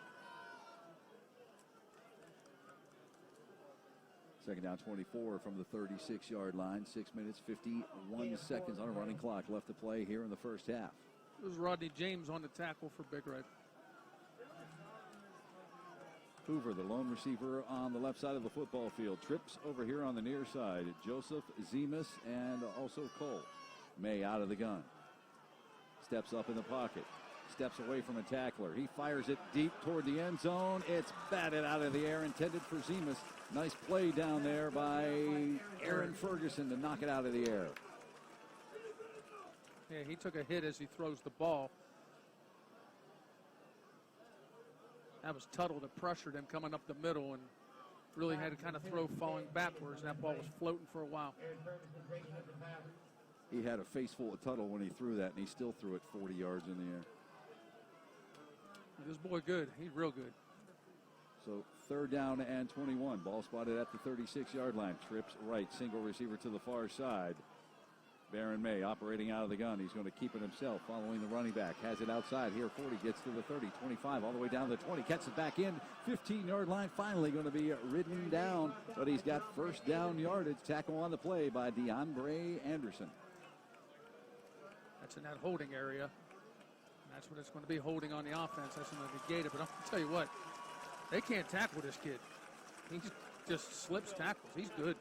Second down 24 from the 36-yard line. 6 minutes, 51 seconds on a running clock left to play here in the first half. It was Rodney James on the tackle for Big Red. Hoover, the lone receiver on the left side of the football field, trips over here on the near side. Joseph, Zemus, and also Cole. May out of the gun. Steps up in the pocket. Steps away from a tackler. He fires it deep toward the end zone. It's batted out of the air, intended for Zemus. Nice play down there by Aaron Ferguson to knock it out of the air. Yeah, he took a hit as he throws the ball. That was Tuttle that pressured him coming up the middle and really had to kind of throw falling backwards. That ball was floating for a while. He had a face full of Tuttle when he threw that, and he still threw it 40 yards in the air. This boy good. He's real good. So third down and 21. Ball spotted at the 36-yard line. Trips right. Single receiver to the far side. Baron May operating out of the gun. He's going to keep it himself, following the running back. Has it outside here. 40 gets to the 30, 25, all the way down to the 20. Gets it back in. 15-yard line. Finally going to be ridden down, but he's got first down yardage. Tackle on the play by DeAndre Anderson. That's in that holding area. And that's what it's going to be, holding on the offense. That's going to negate it. But I'm going to tell you what, they can't tackle this kid. He just slips tackles. He's good.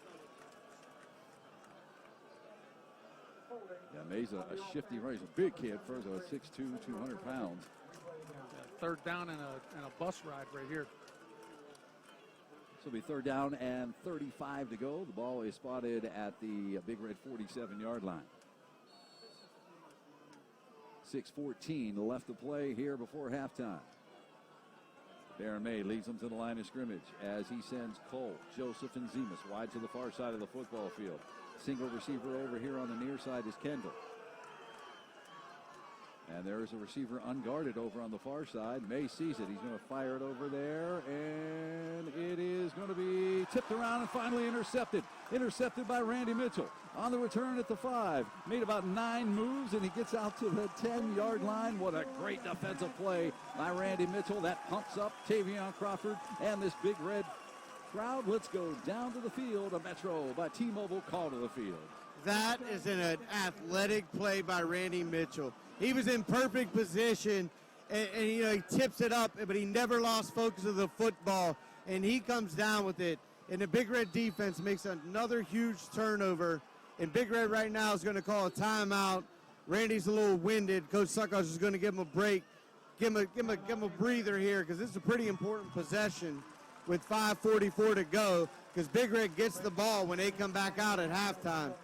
Yeah, May's a shifty runner. He's a big kid, for 6'2", 200 pounds. Third down and a bus ride right here. So it'll be 3rd down and 35 to go. The ball is spotted at the Big Red 47-yard line. 6:14 left to play here before halftime. Darren May leads them to the line of scrimmage as he sends Cole, Joseph, and Zemus wide to the far side of the football field. Single receiver over here on the near side is Kendall. And there's a receiver unguarded over on the far side. May sees it. He's going to fire it over there, and it is going to be tipped around and finally intercepted. Intercepted by Randy Mitchell. On the return at the 5. Made about 9 moves, and he gets out to the 10-yard line. What a great defensive play by Randy Mitchell. That pumps up Tavion Crawford and this Big Red crowd. Let's go down to the field. A Metro by T-Mobile call to the field. That is an athletic play by Randy Mitchell. He was in perfect position, and he tips it up, but he never lost focus of the football, and he comes down with it. And the Big Red defense makes another huge turnover, and Big Red right now is going to call a timeout. Randy's a little winded. Coach Suckhouse is going to give him a break, give him a breather here, because this is a pretty important possession with 5:44 to go, because Big Red gets the ball when they come back out at halftime.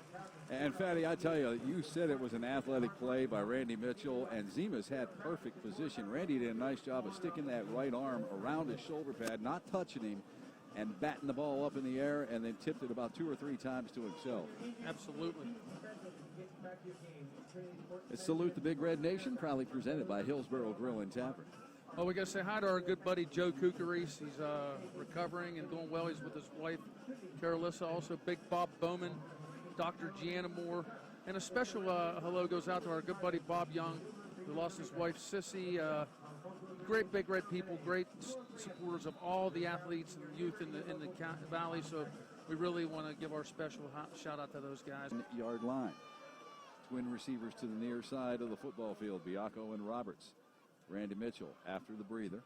And, Fatty, I tell you, you said it was an athletic play by Randy Mitchell, and Zemus had perfect position. Randy did a nice job of sticking that right arm around his shoulder pad, not touching him, and batting the ball up in the air, and then tipped it about 2 or 3 times to himself. Absolutely. Let's salute the Big Red Nation, proudly presented by Hillsborough Grill and Tavern. Well, we got to say hi to our good buddy Joe Quakers. He's recovering and doing well. He's with his wife, Carolissa. Also, Big Bob Bowman, Dr. Gianna Moore. And a special hello goes out to our good buddy Bob Young, who lost his wife, Sissy. Great Big Red people, great supporters of all the athletes and youth in the Valley. So we really want to give our special shout out to those guys. Yard line. Twin receivers to the near side of the football field, Biacco and Roberts. Randy Mitchell after the breather.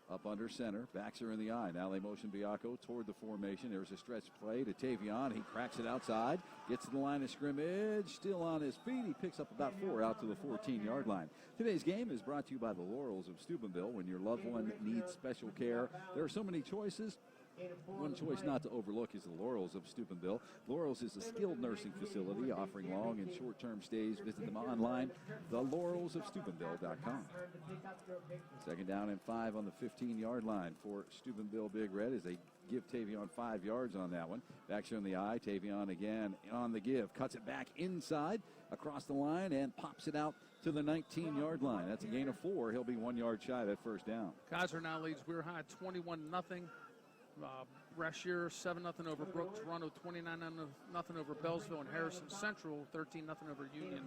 Up under center, backs are in the eye. Now they motion Biacco toward the formation. There's a stretch play to Tavion. He cracks it outside, gets to the line of scrimmage, still on his feet. He picks up about 4 out to the 14-yard line. Today's game is brought to you by the Laurels of Steubenville. When your loved one needs special care, there are so many choices. One choice not to overlook is the Laurels of Steubenville. Laurels is a skilled nursing facility offering long and short-term stays. Visit them online, thelaurelsofsteubenville.com. 2nd down and 5 on the 15-yard line for Steubenville Big Red as they give Tavion 5 yards on that one. Backs are in the eye. Tavion again on the give. Cuts it back inside across the line and pops it out to the 19-yard line. That's a gain of 4. He'll be 1 yard shy of that 1st down. Kaiser now leads Weir High 21-0. Brashear 7-0 over Brook. Toronto 29-0 over Bellsville, and Harrison Central 13-0 over Union.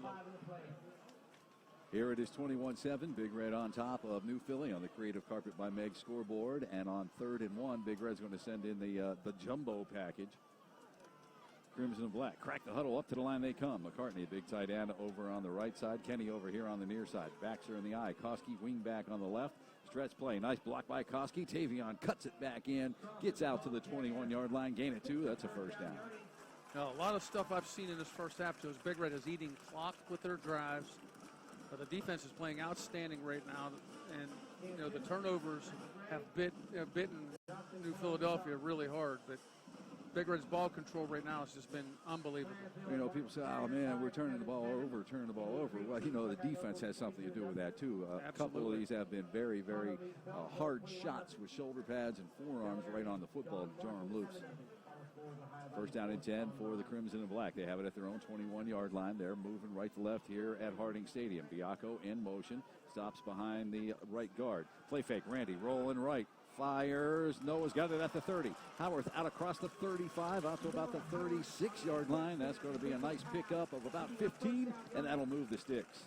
Here it is 21-7. Big Red on top of New Philly on the Creative Carpet by Meg scoreboard. And on 3rd and 1, Big Red's going to send in the jumbo package. Crimson and Black crack the huddle, up to the line they come. McCartney, big tight end over on the right side. Kenny over here on the near side. Backs are in the eye. Koski wing back on the left. Stretch play. Nice block by Koski. Tavion cuts it back in. Gets out to the 21-yard line. Gain of 2. That's a 1st down. Now, a lot of stuff I've seen in this first half shows Big Red is eating clock with their drives. But the defense is playing outstanding right now. And, the turnovers have bitten New Philadelphia really hard. But Big Red's ball control right now has just been unbelievable. People say, oh, man, we're turning the ball over. Well, the defense has something to do with that, too. A couple of these have been very, very hard shots with shoulder pads and forearms right on the football to jar them loose. 1st down and 10 for the Crimson and Black. They have it at their own 21-yard line. They're moving right to left here at Harding Stadium. Biacco in motion. Stops behind the right guard. Play fake. Randy rolling right. Fires. Noah's got it at the 30. Howarth out across the 35, out to about the 36-yard line. That's going to be a nice pickup of about 15, and that'll move the sticks.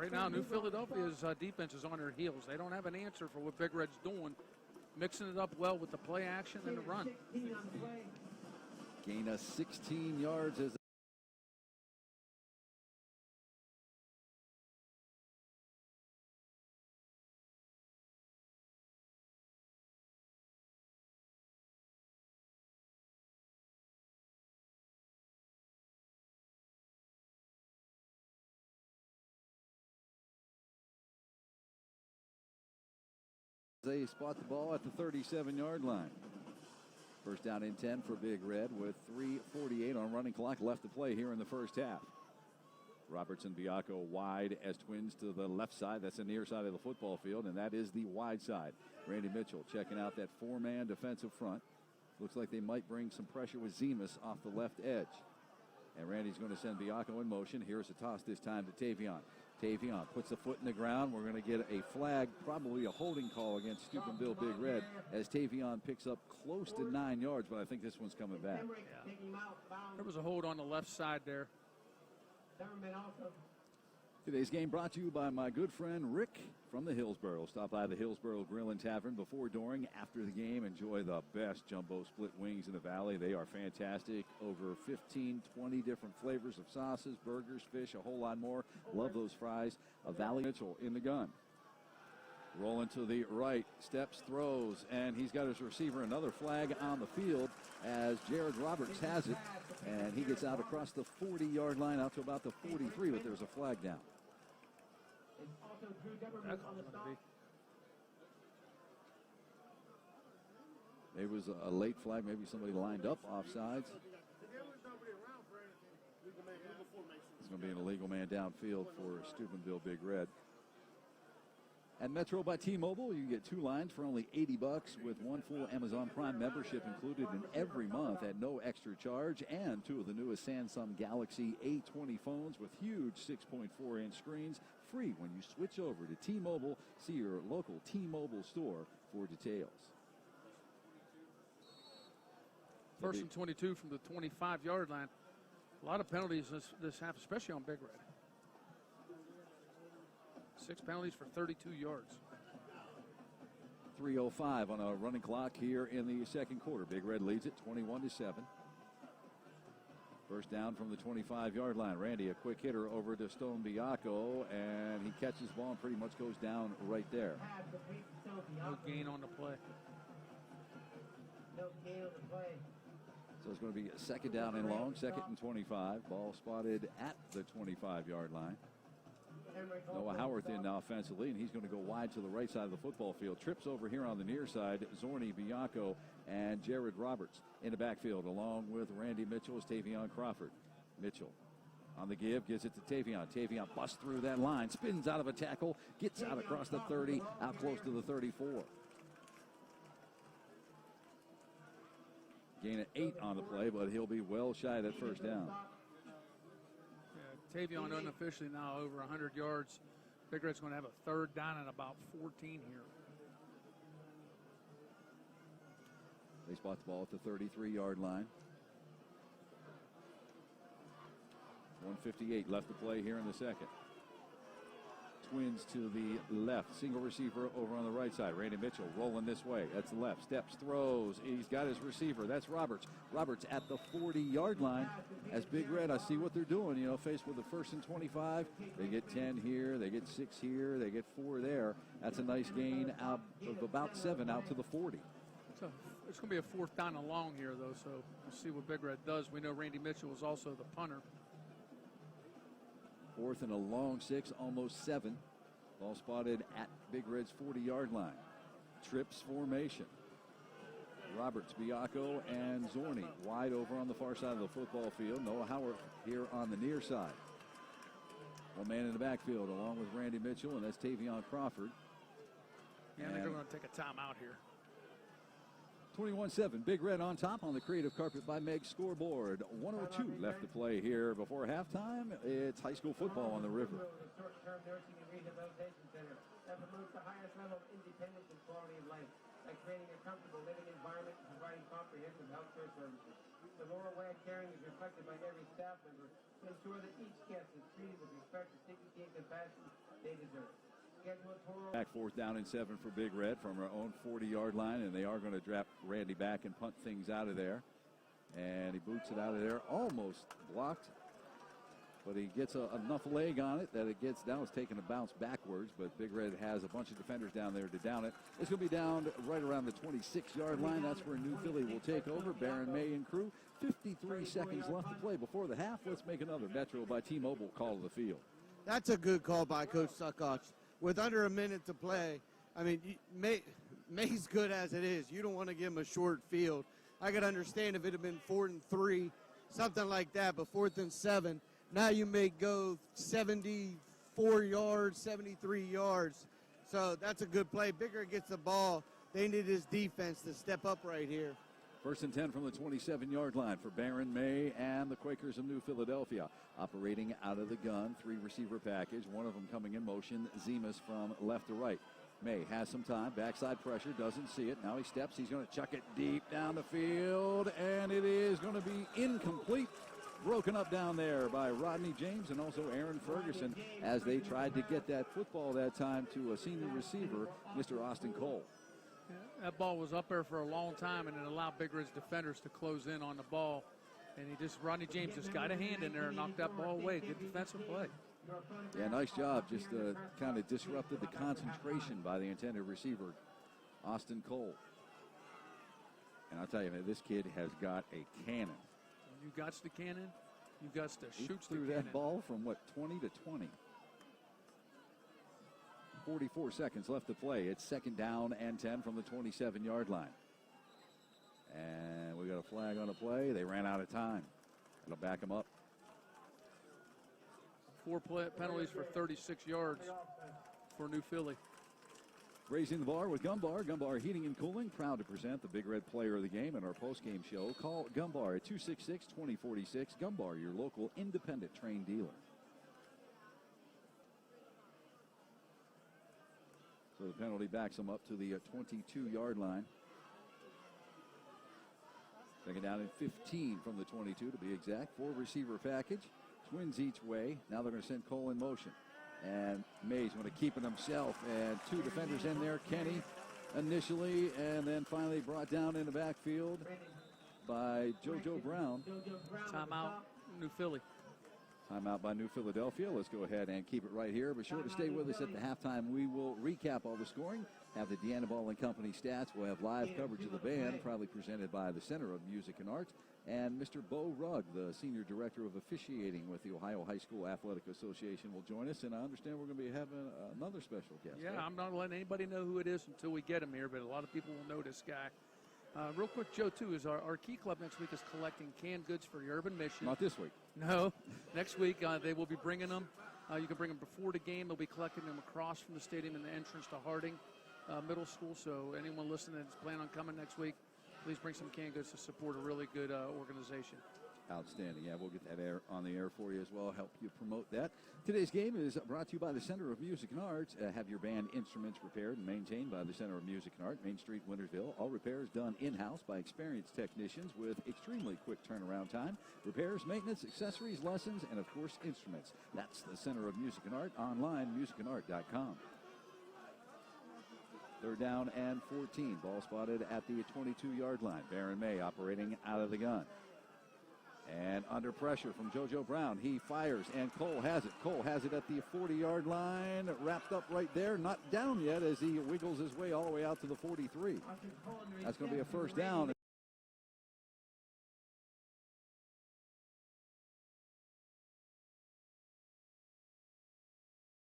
Right now, New Philadelphia's defense is on their heels. They don't have an answer for what Big Red's doing, mixing it up well with the play action and the run. Gain of 16 yards as they spot the ball at the 37-yard line. First down and 10 for Big Red with 3:48 on running clock left to play here in the first half. Robertson, Biacco wide as twins to the left side. That's the near side of the football field, and that is the wide side. Randy Mitchell checking out that four-man defensive front. Looks like they might bring some pressure with Zemas off the left edge. And Randy's going to send Biacco in motion. Here's a toss this time to Tavion. Tavion puts the foot in the ground. We're going to get a flag, probably a holding call against Steubenville Big Red as Tavion picks up close to 9 yards, but I think this one's coming back. There was a hold on the left side there. Today's game brought to you by my good friend Rick from the Hillsboro. Stop by the Hillsboro Grill and Tavern before, during, after the game. Enjoy the best jumbo split wings in the valley. They are fantastic. Over 15, 20 different flavors of sauces, burgers, fish, a whole lot more. Love those fries. A Valley Mitchell in the gun. Rolling to the right, steps, throws, and he's got his receiver. Another flag on the field as Jared Roberts has it, and he gets out across the 40-yard line out to about the 43, but there's a flag down. There was a late flag, maybe somebody lined up offsides. It's going to be an illegal man downfield for Steubenville Big Red. At Metro by T-Mobile, you get 2 lines for only $80 with 1 full Amazon Prime membership included in every month at no extra charge, and 2 of the newest Samsung Galaxy A20 phones with huge 6.4-inch screens free when you switch over to T-Mobile. See your local T-Mobile store for details. First and 22 from the 25-yard line. A lot of penalties this half, especially on Big Red. 6 penalties for 32 yards. 3:05 on a running clock here in the second quarter. Big Red leads it 21-7. First down from the 25-yard line. Randy, a quick hitter over to Stone Biacco, and he catches the ball and pretty much goes down right there. No gain on the play. No gain on the play. So it's going to be a second down and long, second and 25. Ball spotted at the 25-yard line. Noah Howarth in now offensively, and he's going to go wide to the right side of the football field. Trips over here on the near side. Zorni, Biacco, and Jared Roberts in the backfield, along with Randy Mitchell as Tavion Crawford. Mitchell on the give, gives it to Tavion. Tavion busts through that line, spins out of a tackle, gets out across the 30, out close to the 34. Gain of 8 on the play, but he'll be well shy of that first down. Tavion unofficially now over 100 yards. Big Red's going to have a third down and about 14 here. They spot the ball at the 33-yard line. 1:58 left to play here in the second. Twins to the left. Single receiver over on the right side. Randy Mitchell rolling this way. That's the left. Steps, throws. He's got his receiver. That's Roberts. Roberts at the 40-yard line. As Big Red, I see what they're doing. You know, faced with the first and 25. They get 10 here. They get 6 here. They get 4 there. That's a nice gain out of about 7 out to the 40. So it's going to be a fourth down and long here, though, so we'll see what Big Red does. We know Randy Mitchell was also the punter. 4th and a long 6, almost 7. Ball spotted at Big Red's 40-yard line. Trips formation. Roberts, Biacco, and Zorni wide over on the far side of the football field. Noah Howard here on the near side. One man in the backfield along with Randy Mitchell, and that's Tavion Crawford. Yeah, they're going to take a timeout here. 21-7, Big Red on top on the Creative Carpet by Meg scoreboard. 1:02 left to play here before halftime. It's high school football on the river. Short-term nursing and rehabilitation center that promotes the highest level of independence and quality of life by creating a comfortable living environment and providing comprehensive health care services. The moral way of caring is reflected by every staff member to ensure that each guest is treated with respect, dignity, and compassion they deserve. Back 4th down and 7 for Big Red from our own 40-yard line, and they are going to drop Randy back and punt things out of there. And he boots it out of there, almost blocked, but he gets enough leg on it that it gets down. It's taking a bounce backwards, but Big Red has a bunch of defenders down there to down it. It's going to be down right around the 26-yard line. That's where New Philly will take over. Barron May and crew. 53 seconds left to play before the half. Let's make another Metro by T-Mobile call of the field. That's a good call by Coach Suckosh. With under a minute to play, I mean, May's good as it is. You don't want to give him a short field. I could understand if it had been 4th and 3, something like that, but 4th and 7. Now you may go 74 yards, 73 yards. So that's a good play. Bigger gets the ball. They need his defense to step up right here. 1st and 10 from the 27-yard line for Barron May and the Quakers of New Philadelphia. Operating out of the gun, 3-receiver package, one of them coming in motion, Zemas from left to right. May has some time, backside pressure, doesn't see it. Now he steps, he's going to chuck it deep down the field, and it is going to be incomplete. Broken up down there by Rodney James and also Aaron Ferguson as they tried to get that football that time to a senior receiver, Mr. Austin Cole. That ball was up there for a long time, and it allowed Big Red's defenders to close in on the ball. And Rodney James just got a hand in there and knocked that ball away. Good defensive play. Yeah, nice job. Just kind of disrupted the concentration by the intended receiver, Austin Cole. And I'll tell you, man, this kid has got a cannon. You got the cannon, you got to shoot the threw cannon. that ball from, 20 to 20. 44 seconds left to play. It's 2nd down and 10 from the 27-yard line. And we got a flag on the play. They ran out of time. It'll back them up. 4 penalties for 36 yards for New Philly. Raising the bar with Gumbar. Gumbar Heating and Cooling. Proud to present the Big Red Player of the Game in our post-game show. Call Gumbar at 266-2046. Gumbar, your local independent train dealer. So the penalty backs them up to the 22-yard line. 2nd down and 15 from the 22 to be exact. 4-receiver package. Twins each way. Now they're going to send Cole in motion. And May's going to keep it himself. And 2 defenders in there. Kenny initially, and then finally brought down in the backfield by JoJo Brown. Timeout, New Philly. Timeout by New Philadelphia. Let's go ahead and keep it right here. Be sure to stay with us at the halftime. We will recap all the scoring, have the Deanna Ball and Company stats. We'll have live coverage of the band, probably presented by the Center of Music and Arts. And Mr. Bo Rugg, the Senior Director of Officiating with the Ohio High School Athletic Association, will join us. And I understand we're going to be having another special guest. Yeah, right? I'm not letting anybody know who it is until we get him here, but a lot of people will know this guy. Real quick, Joe, too, is our Key Club next week is collecting canned goods for the Urban Mission. Not this week. No. Next week, they will be bringing them. You can bring them before the game. They'll be collecting them across from the stadium in the entrance to Harding Middle School. So anyone listening that's planning on coming next week, please bring some canned goods to support a really good organization. Outstanding. Yeah, we'll get that on the air for you as well, help you promote that. Today's game is brought to you by the Center of Music and Arts. Have your band instruments repaired and maintained by the Center of Music and Art, Main Street, Wintersville. All repairs done in-house by experienced technicians with extremely quick turnaround time. Repairs, maintenance, accessories, lessons, and, of course, instruments. That's the Center of Music and Art, online, musicandart.com. 3rd down and 14. Ball spotted at the 22-yard line. Barron May operating out of the gun. And under pressure from JoJo Brown. He fires, and Cole has it. Cole has it at the 40-yard line. Wrapped up right there. Not down yet as he wiggles his way all the way out to the 43. That's going to be a 1st down.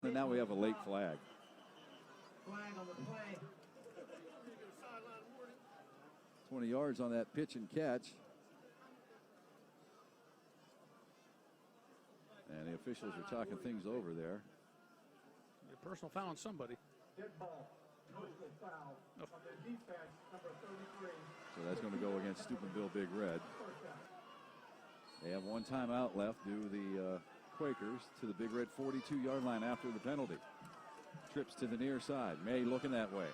And now we have a late flag. Flag on the play. 20 yards on that pitch and catch. And the officials are talking things over there. A personal foul on somebody. Dead ball. Personal foul on the defense, number 33. So that's going to go against Steubenville Big Red. They have 1 timeout left due to the Quakers to the Big Red 42-yard line after the penalty. Trips to the near side. May looking that way.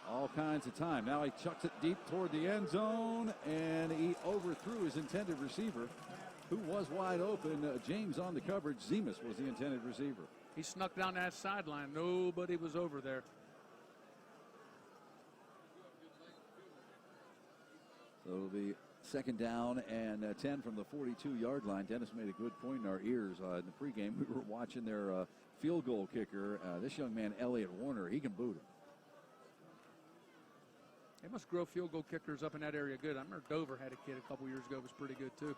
All kinds of time. Now he chucks it deep toward the end zone, and he overthrew his intended receiver, who was wide open. James on the coverage. Zemas was the intended receiver. He snuck down that sideline. Nobody was over there. So it'll be 2nd down and 10 from the 42-yard line. Dennis made a good point in our ears in the pregame. We were watching their field goal kicker. This young man, Elliott Warner, he can boot it. They must grow field goal kickers up in that area good. I remember Dover had a kid a couple years ago who was pretty good, too.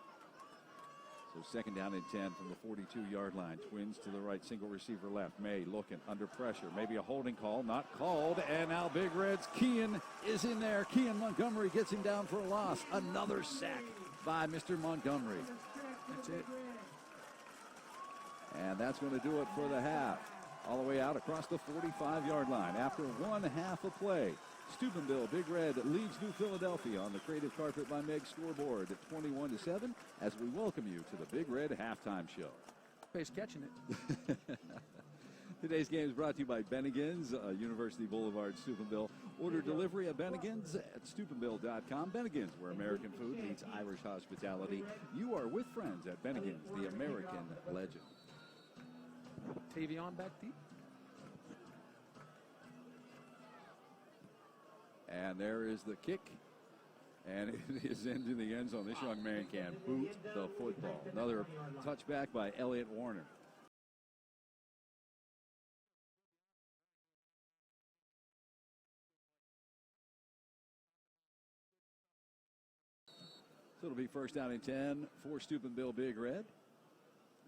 So second down and 10 from the 42-yard line. Twins to the right, single receiver left. May looking under pressure. Maybe a holding call, not called. And now Big Red's Kean is in there. Kean Montgomery gets him down for a loss. Another sack by Mr. Montgomery. That's it. And that's going to do it for the half. All the way out across the 45-yard line. After one half of play, Steubenville Big Red leads New Philadelphia on the Creative Carpet by Meg scoreboard at 21-7 as we welcome you to the Big Red halftime show. Base catching it. Today's game is brought to you by Bennigan's, University Boulevard, Steubenville. Order delivery at Bennigan's at Steubenville.com. Bennigan's, where American food meets Irish hospitality. You are with friends at Bennigan's, the American legend. Tavion back deep. And there is the kick. And it is into the end zone. This young man can boot the football. Another touchback by Elliott Warner. So it'll be first down and 10 for Steubenville Big Red.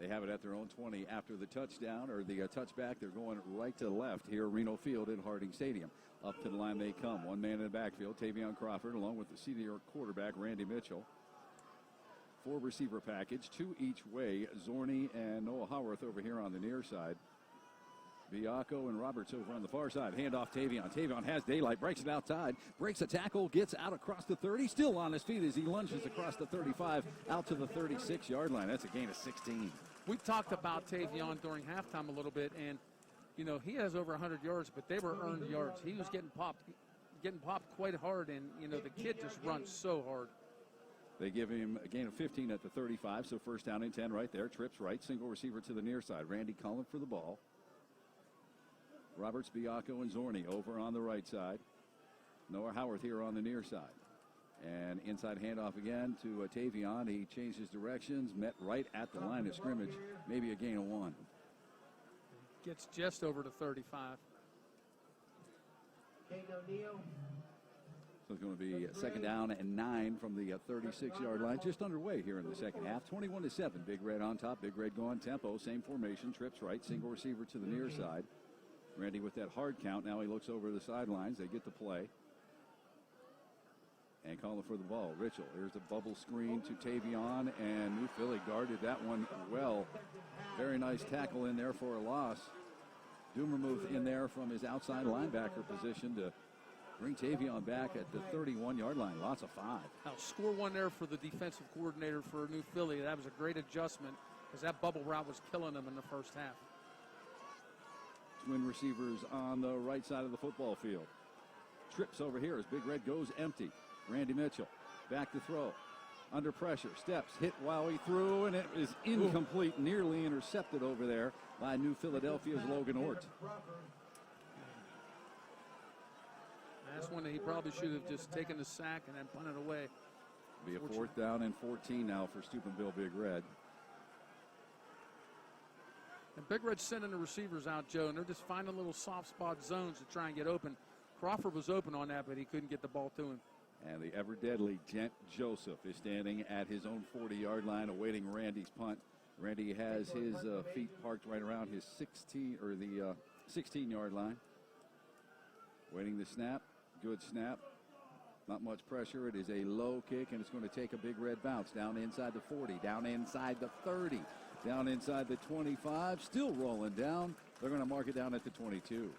They have it at their own 20 after the touchdown or the touchback. They're going right to left here, Reno Field in Harding Stadium. Up to the line they come. One man in the backfield, Tavion Crawford, along with the senior quarterback, Randy Mitchell. Four receiver package, two each way. Zorney and Noah Howarth over here on the near side. Biacco and Roberts over on the far side. Hand off Tavion. Tavion has daylight, breaks it outside, breaks a tackle, gets out across the 30, still on his feet as he lunges across the 35 out to the 36-yard line. That's a gain of 16. We talked about Tavion during halftime a little bit, and you know he has over 100 yards, but they were earned yards. He was getting popped quite hard, and you know the kid just runs so hard. They give him a gain of 15 at the 35, so first down and 10 right there. Trips right, single receiver to the near side. Randy Cullen for the ball. Roberts, Biacco, and Zorney over on the right side. Noah Howarth here on the near side. And inside handoff again to Tavion. He changes directions, met right at the line of scrimmage. Maybe a gain of 1. Gets just over to 35. So it's going to be second down and 9 from the 36-yard line. Just underway here in the second half. 21-7. Big Red on top. Big Red going tempo. Same formation. Trips right. Single receiver to the near side. Randy with that hard count. Now he looks over the sidelines. They get the play. And calling for the ball. Richel. Here's a bubble screen to Tavion. And New Philly guarded that one well. Very nice tackle in there for a loss. Dumermuth in there from his outside linebacker position to bring Tavion back at the 31-yard line. Lots of 5. Now score one there for the defensive coordinator for New Philly. That was a great adjustment because that bubble route was killing them in the first half. Twin receivers on the right side of the football field. Trips over here as Big Red goes empty. Randy Mitchell back to throw. Under pressure, steps, hit while he threw, and it is incomplete, nearly intercepted over there by New Philadelphia's Logan Ort. That's one that he probably should have just taken the sack and then punted away. Be a fourth down and 14 now for Steubenville Big Red. And Big Red's sending the receivers out, Joe, and they're just finding little soft spot zones to try and get open. Crawford was open on that, but he couldn't get the ball to him. And the ever-deadly Gent Joseph is standing at his own 40-yard line awaiting Randy's punt. Randy has his feet parked right around his 16-yard line. Waiting the snap. Good snap. Not much pressure. It is a low kick, and it's going to take a Big Red bounce down inside the 40, down inside the 30, down inside the 25, still rolling down. They're going to mark it down at the 22.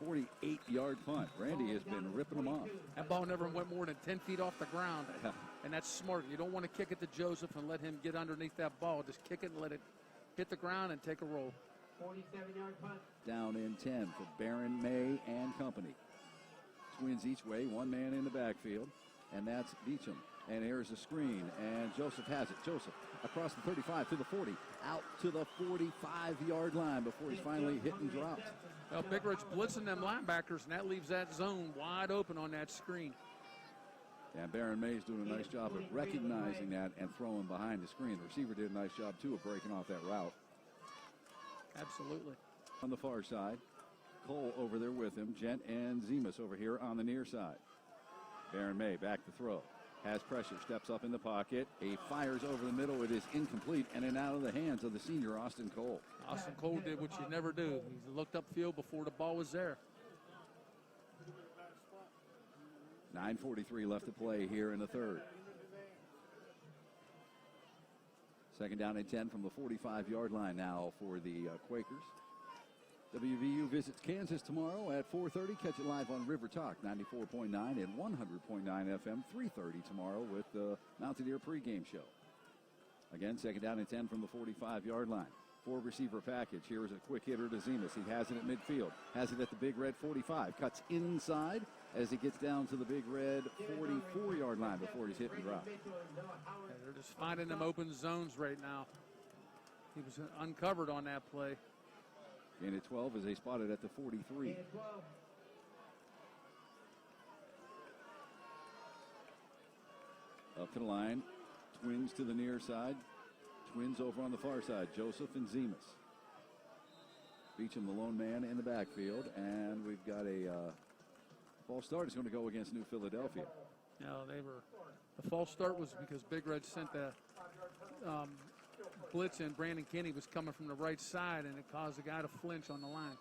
48-yard punt. Randy has been ripping them off. That ball never went more than 10 feet off the ground, and that's smart. You don't want to kick it to Joseph and let him get underneath that ball. Just kick it and let it hit the ground and take a roll. 47-yard punt. Down in 10 for Barron, May, and company. Twins each way, one man in the backfield, and that's Beecham. And here's a screen, and Joseph has it. Joseph across the 35 to the 40, out to the 45-yard line before he's finally hit and dropped. Well, Big Red's blitzing them linebackers, and that leaves that zone wide open on that screen. And Barron May's doing a nice job of recognizing that and throwing behind the screen. The receiver did a nice job, too, of breaking off that route. Absolutely. On the far side, Cole over there with him. Gent and Zemus over here on the near side. Barron May back to throw. has pressure, steps up in the pocket. He fires over the middle. It is incomplete and then out of the hands of the senior Austin Cole. Austin Cole did what you never do. He looked upfield before the ball was there. 9:43 left to play here in the third. Second down and 10 from the 45-yard line now for the Quakers. WVU visits Kansas tomorrow at 4:30. Catch it live on River Talk 94.9 and 100.9 FM. 3:30 tomorrow with the Mountaineer pregame show. Again, second down and 10 from the 45-yard line. Four-receiver package. Here is a quick hitter to Zemas. He has it at midfield. Has it at the Big Red 45. Cuts inside as he gets down to the Big Red 44-yard line before he's hit and dropped. Yeah, they're just finding them open zones right now. He was uncovered on that play. Gain at 12 as they spotted at the 43. Up to the line. Twins to the near side. Twins over on the far side. Joseph and Zemas. Beecham, the lone man in the backfield. And we've got a false start is going to go against New Philadelphia. No, the false start was because Big Red sent the blitz in. Brandon Kinney was coming from the right side, and it caused the guy to flinch on the line.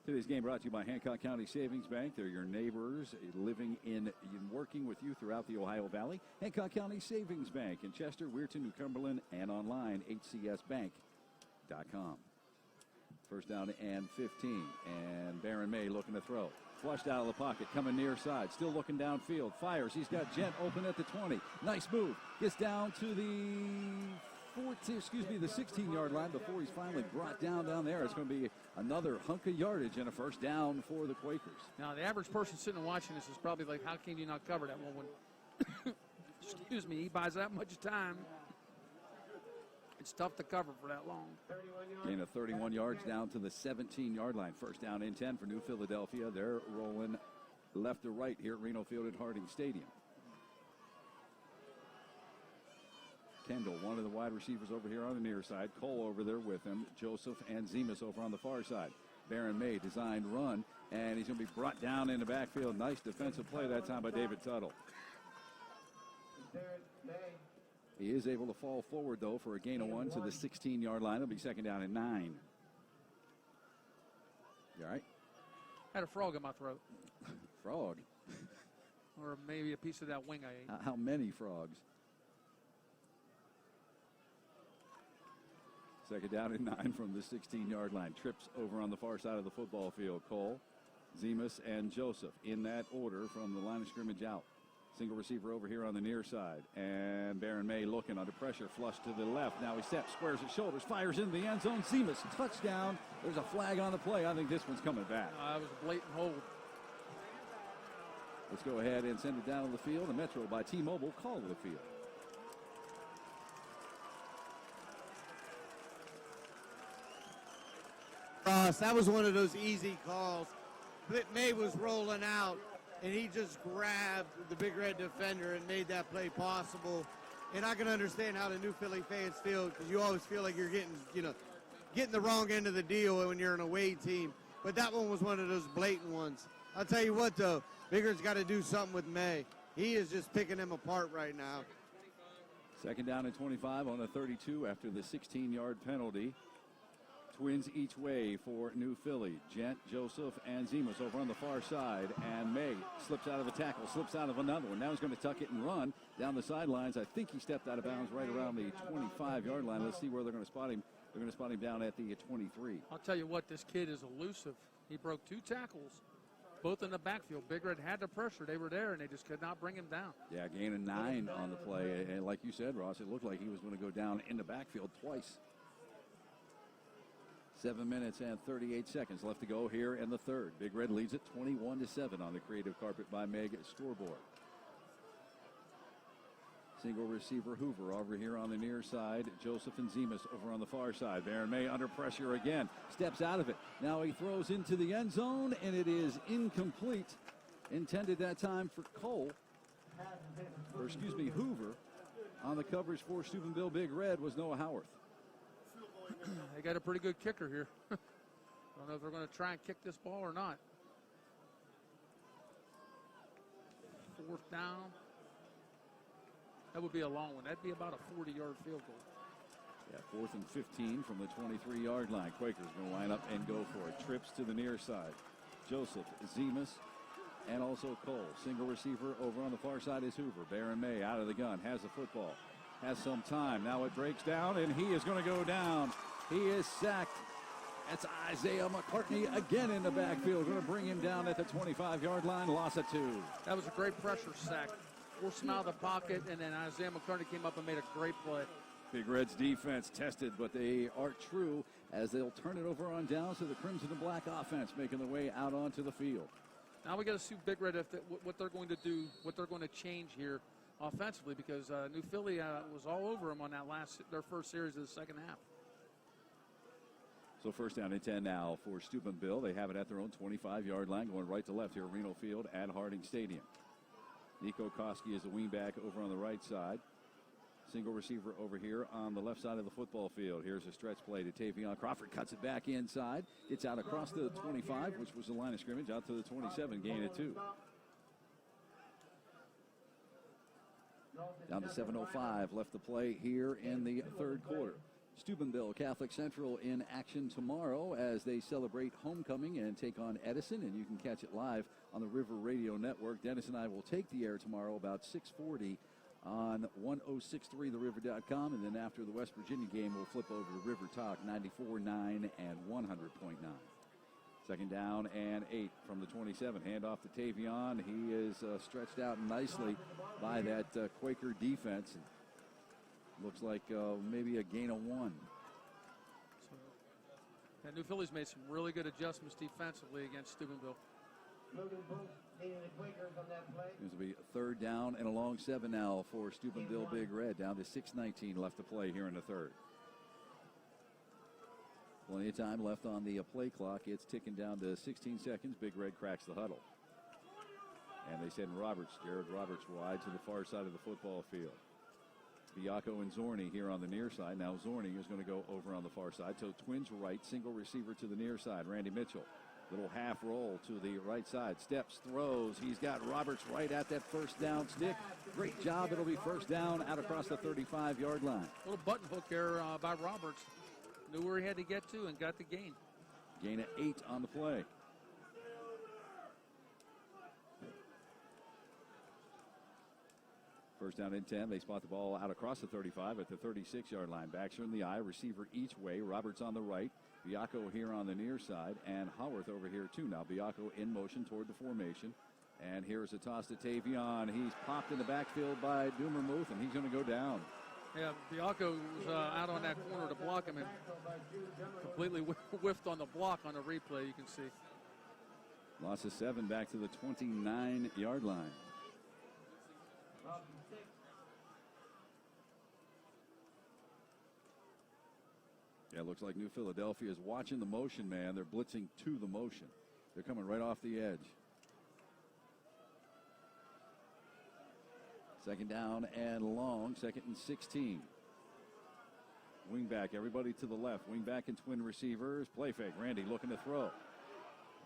Today's game brought to you by Hancock County Savings Bank. They're your neighbors living in and working with you throughout the Ohio Valley. Hancock County Savings Bank in Chester, Weirton, New Cumberland, and online, hcsbank.com. First down and 15, and Baron May looking to throw. Flushed out of the pocket, coming near side, still looking downfield. Fires, he's got Gent open at the 20. Nice move. Gets down to the 16-yard line before he's finally brought down there. It's going to be another hunk of yardage and a first down for the Quakers. Now, the average person sitting and watching this is probably like, how can you not cover that one when, he buys that much time. It's tough to cover for that long. Gain of 31 yards down to the 17-yard line. First down and 10 for New Philadelphia. They're rolling left to right here at Reno Field at Harding Stadium. Kendall, one of the wide receivers over here on the near side. Cole over there with him. Joseph and Zemas over on the far side. Baron May designed run, and he's going to be brought down in the backfield. Nice defensive play that time by David Tuttle. He is able to fall forward, though, for a gain of 1 to the 16-yard line. It'll be second down and 9. You all right? I had a frog in my throat. Frog? Or maybe a piece of that wing I ate. How many frogs? Second down and 9 from the 16-yard line. Trips over on the far side of the football field. Cole, Zemas, and Joseph in that order from the line of scrimmage out. Single receiver over here on the near side. And Baron May looking under pressure. Flush to the left. Now he steps, squares his shoulders, fires into the end zone. Zemas, touchdown. There's a flag on the play. I think this one's coming back. That was a blatant hold. Let's go ahead and send it down to the field. The Metro by T-Mobile call to the field. Ross, that was one of those easy calls. May was rolling out, and he just grabbed the Big Red defender and made that play possible. And I can understand how the New Philly fans feel, because you always feel like you're getting the wrong end of the deal when you're an away team. But that one was one of those blatant ones. I'll tell you what, though, Big Red's got to do something with May. He is just picking them apart right now. Second down and 25 on a 32 after the 16-yard penalty. Twins each way for New Philly. Gent, Joseph, and Zemas over on the far side. And May slips out of a tackle, slips out of another one. Now he's going to tuck it and run down the sidelines. I think he stepped out of bounds right around the 25-yard line. Let's see where they're going to spot him. They're going to spot him down at the 23. I'll tell you what, this kid is elusive. He broke 2 tackles, both in the backfield. Big Red had the pressure. They were there, and they just could not bring him down. Yeah, gain of 9 on the play. And like you said, Ross, it looked like he was going to go down in the backfield twice. 7 minutes and 38 seconds left to go here in the third. Big Red leads it 21-7 on the Creative Carpet by Meg scoreboard. Single receiver Hoover over here on the near side. Joseph and Zemas over on the far side. Baron May under pressure again. Steps out of it. Now he throws into the end zone, and it is incomplete. Intended that time for Hoover. On the coverage for Steubenville Big Red was Noah Howarth. They got a pretty good kicker here. I don't know if they're going to try and kick this ball or not. Fourth down. That would be a long one. That'd be about a 40-yard field goal. Yeah, 4th and 15 from the 23-yard line. Quakers going to line up and go for it. Trips to the near side. Joseph, Zemus, and also Cole. Single receiver over on the far side is Hoover. Baron May out of the gun, has the football, has some time. Now it breaks down, and he is going to go down. He is sacked. That's Isaiah McCartney again in the backfield. Going to bring him down at the 25-yard line. Loss of 2. That was a great pressure sack. Forced him out of the pocket, and then Isaiah McCartney came up and made a great play. Big Red's defense tested, but they are true as they'll turn it over on downs to the Crimson and Black offense, making their way out onto the field. Now we got to see Big Red what they're going to do, what they're going to change here offensively, because New Philly was all over them on their first series of the second half. So first down and 10 now for Steubenville. They have it at their own 25-yard line, going right to left here at Reno Field at Harding Stadium. Nico Koski is the wingback over on the right side. Single receiver over here on the left side of the football field. Here's a stretch play to Tavion Crawford. Cuts it back inside. Gets out across the 25, which was the line of scrimmage, out to the 27. Gain it 2. Down to 7:05 left to play here in the third quarter. Steubenville Catholic Central in action tomorrow as they celebrate homecoming and take on Edison, and you can catch it live on the River Radio Network. Dennis and I will take the air tomorrow about 6:40 on 1063theriver.com, and then after the West Virginia game, we'll flip over to River Talk 94.9 and 100.9. Second down and 8 from the 27. Hand off to Tavion. He is stretched out nicely by that Quaker defense. Looks like maybe a gain of 1. So, New Philly's made some really good adjustments defensively against Steubenville. This will be a third down and a long 7 now for Steubenville Big Red. Down to 6:19 left to play here in the third. Plenty of time left on the play clock. It's ticking down to 16 seconds. Big Red cracks the huddle. And they send Jared Roberts wide to the far side of the football field. Biacco and Zorni here on the near side. Now Zorni is going to go over on the far side. So twins right, single receiver to the near side. Randy Mitchell. Little half roll to the right side. Steps, throws. He's got Roberts right at that first down stick. Great job. It'll be first down out across the 35-yard line. Little button hook there by Roberts. Knew where he had to get to and got the gain. Gain of 8 on the play. First down and 10. They spot the ball out across the 35 at the 36-yard line. Backs are in the eye. Receiver each way. Roberts on the right. Biacco here on the near side. And Howarth over here too. Now Biacco in motion toward the formation. And here's a toss to Tavion. He's popped in the backfield by Dumermuth, and he's going to go down. Yeah, Biacco was out on that corner to block him and completely whiffed on the block on the replay, you can see. Loss of 7 back to the 29-yard line. Yeah, it looks like New Philadelphia is watching the motion, man. They're blitzing to the motion. They're coming right off the edge. Second down and long, 2nd and 16. Wing back, everybody to the left. Wing back and twin receivers. Play fake. Randy looking to throw.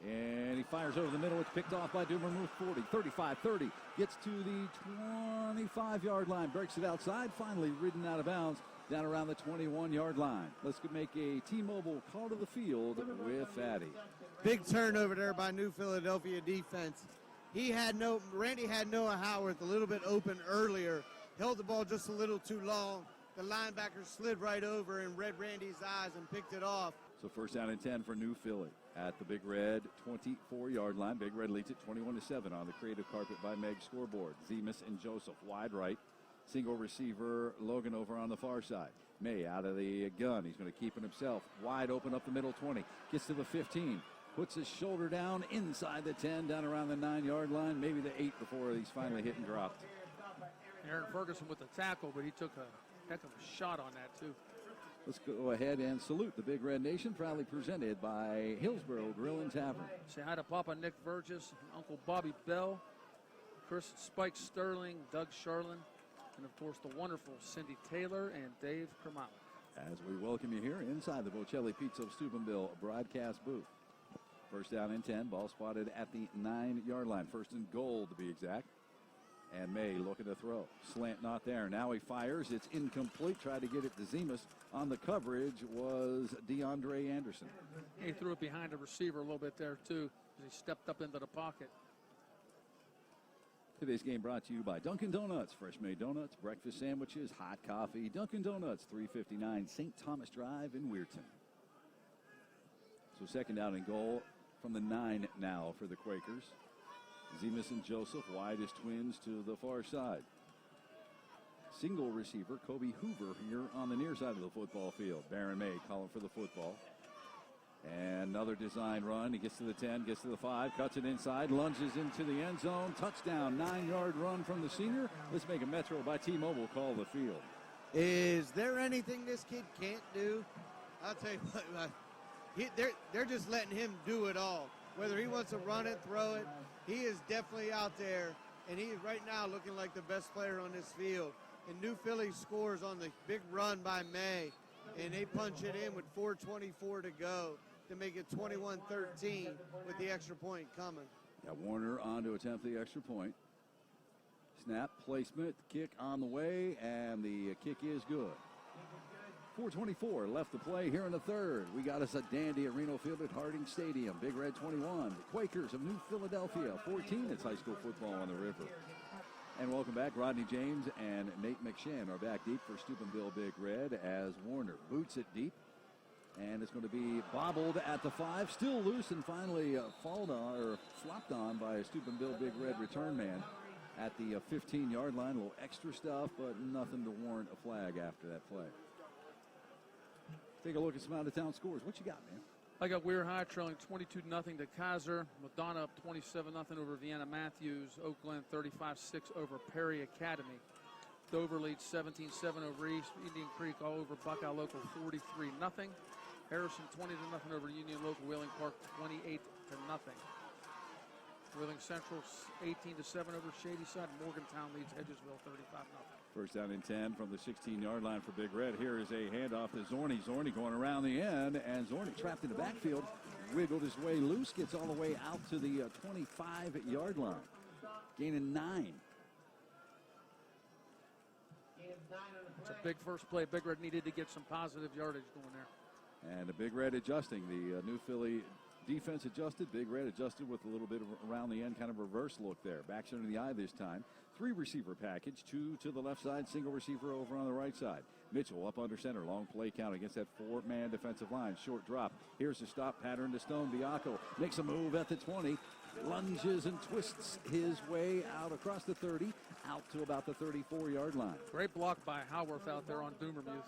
And he fires over the middle. It's picked off by Dumermuth. 40, 35, 30. Gets to the 25-yard line. Breaks it outside. Finally ridden out of bounds down around the 21-yard line. Let's make a T-Mobile call to the field with Fatty. Big turnover there by New Philadelphia defense. Randy had Noah Howarth a little bit open earlier. Held the ball just a little too long. The linebacker slid right over and read Randy's eyes and picked it off. So first down and 10 for New Philly at the Big Red 24-yard line. Big Red leads it 21-7 on the creative carpet by Meg scoreboard. Zemus and Joseph wide right. Single receiver Logan over on the far side. May out of the gun. He's going to keep it himself. Wide open up the middle 20. Gets to the 15. Puts his shoulder down inside the 10, down around the 9-yard line, maybe the 8 before he's finally hit and dropped. Aaron Ferguson with the tackle, but he took a heck of a shot on that, too. Let's go ahead and salute the Big Red Nation, proudly presented by Hillsboro Grill and Tavern. Say hi to Papa Nick Burgess, Uncle Bobby Bell, Chris Spike Sterling, Doug Charlin, and, of course, the wonderful Cindy Taylor and Dave Kermalik. As we welcome you here inside the Bocelli Pizza of Steubenville broadcast booth. First down and 10, ball spotted at the 9-yard line. First and goal, to be exact. And May looking to throw. Slant not there. Now he fires. It's incomplete. Tried to get it to Zemus. On the coverage was DeAndre Anderson. He threw it behind the receiver a little bit there, too, as he stepped up into the pocket. Today's game brought to you by Dunkin' Donuts. Fresh made donuts, breakfast sandwiches, hot coffee. Dunkin' Donuts, 359 St. Thomas Drive in Weirton. So second down and goal from the 9 now for the Quakers. Zemus and Joseph, wide as twins to the far side. Single receiver, Kobe Hoover here on the near side of the football field. Baron May calling for the football. And another design run. He gets to the 10, gets to the 5, cuts it inside, lunges into the end zone. Touchdown, 9-yard run from the senior. Let's make a Metro by T-Mobile call the field. Is there anything this kid can't do? I'll tell you what, they're just letting him do it all. Whether he wants to run it, throw it, he is definitely out there, and he is right now looking like the best player on this field. And New Philly scores on the big run by May, and they punch it in with 4:24 to go to make it 21-13 with the extra point coming. Got Warner on to attempt the extra point. Snap, placement, kick on the way, and the kick is good. 4:24 left to play here in the third. We got us a dandy at Reno Field at Harding Stadium. Big Red 21. The Quakers of New Philadelphia 14. It's high school football on the river. And welcome back. Rodney James and Nate McShann are back deep for Steubenville Big Red as Warner boots it deep. And it's going to be bobbled at the 5. Still loose and finally flopped on by a Steubenville Big Red return man at the 15-yard line. A little extra stuff, but nothing to warrant a flag after that play. Take a look at some out-of-town scores. What you got, man? I got Weir High trailing 22-0 to Kaiser. Madonna up 27-0 over Vienna Matthews. Oakland 35-6 over Perry Academy. Dover leads 17-7 over East. Indian Creek all over Buckeye Local 43-0. Harrison 20-0 over Union Local. Wheeling Park 28-0. Wheeling Central 18-7 over Shadyside. Morgantown leads Edgesville 35-0. First down and 10 from the 16-yard line for Big Red. Here is a handoff to Zorni. Zorni going around the end, and Zorni trapped in the backfield. Wiggled his way loose, gets all the way out to the 25-yard line. Gaining 9. It's a big first play. Big Red needed to get some positive yardage going there. And the Big Red adjusting. The New Philly defense adjusted. Big Red adjusted with a little bit of around the end, kind of reverse look there. Backs under the eye this time. 3 receiver package, 2 to the left side, single receiver over on the right side. Mitchell up under center, long play count against that 4-man defensive line. Short drop. Here's the stop pattern to Stone. Biacco makes a move at the 20. Lunges and twists his way out across the 30, out to about the 34-yard line. Great block by Howarth out there on Doomermuth.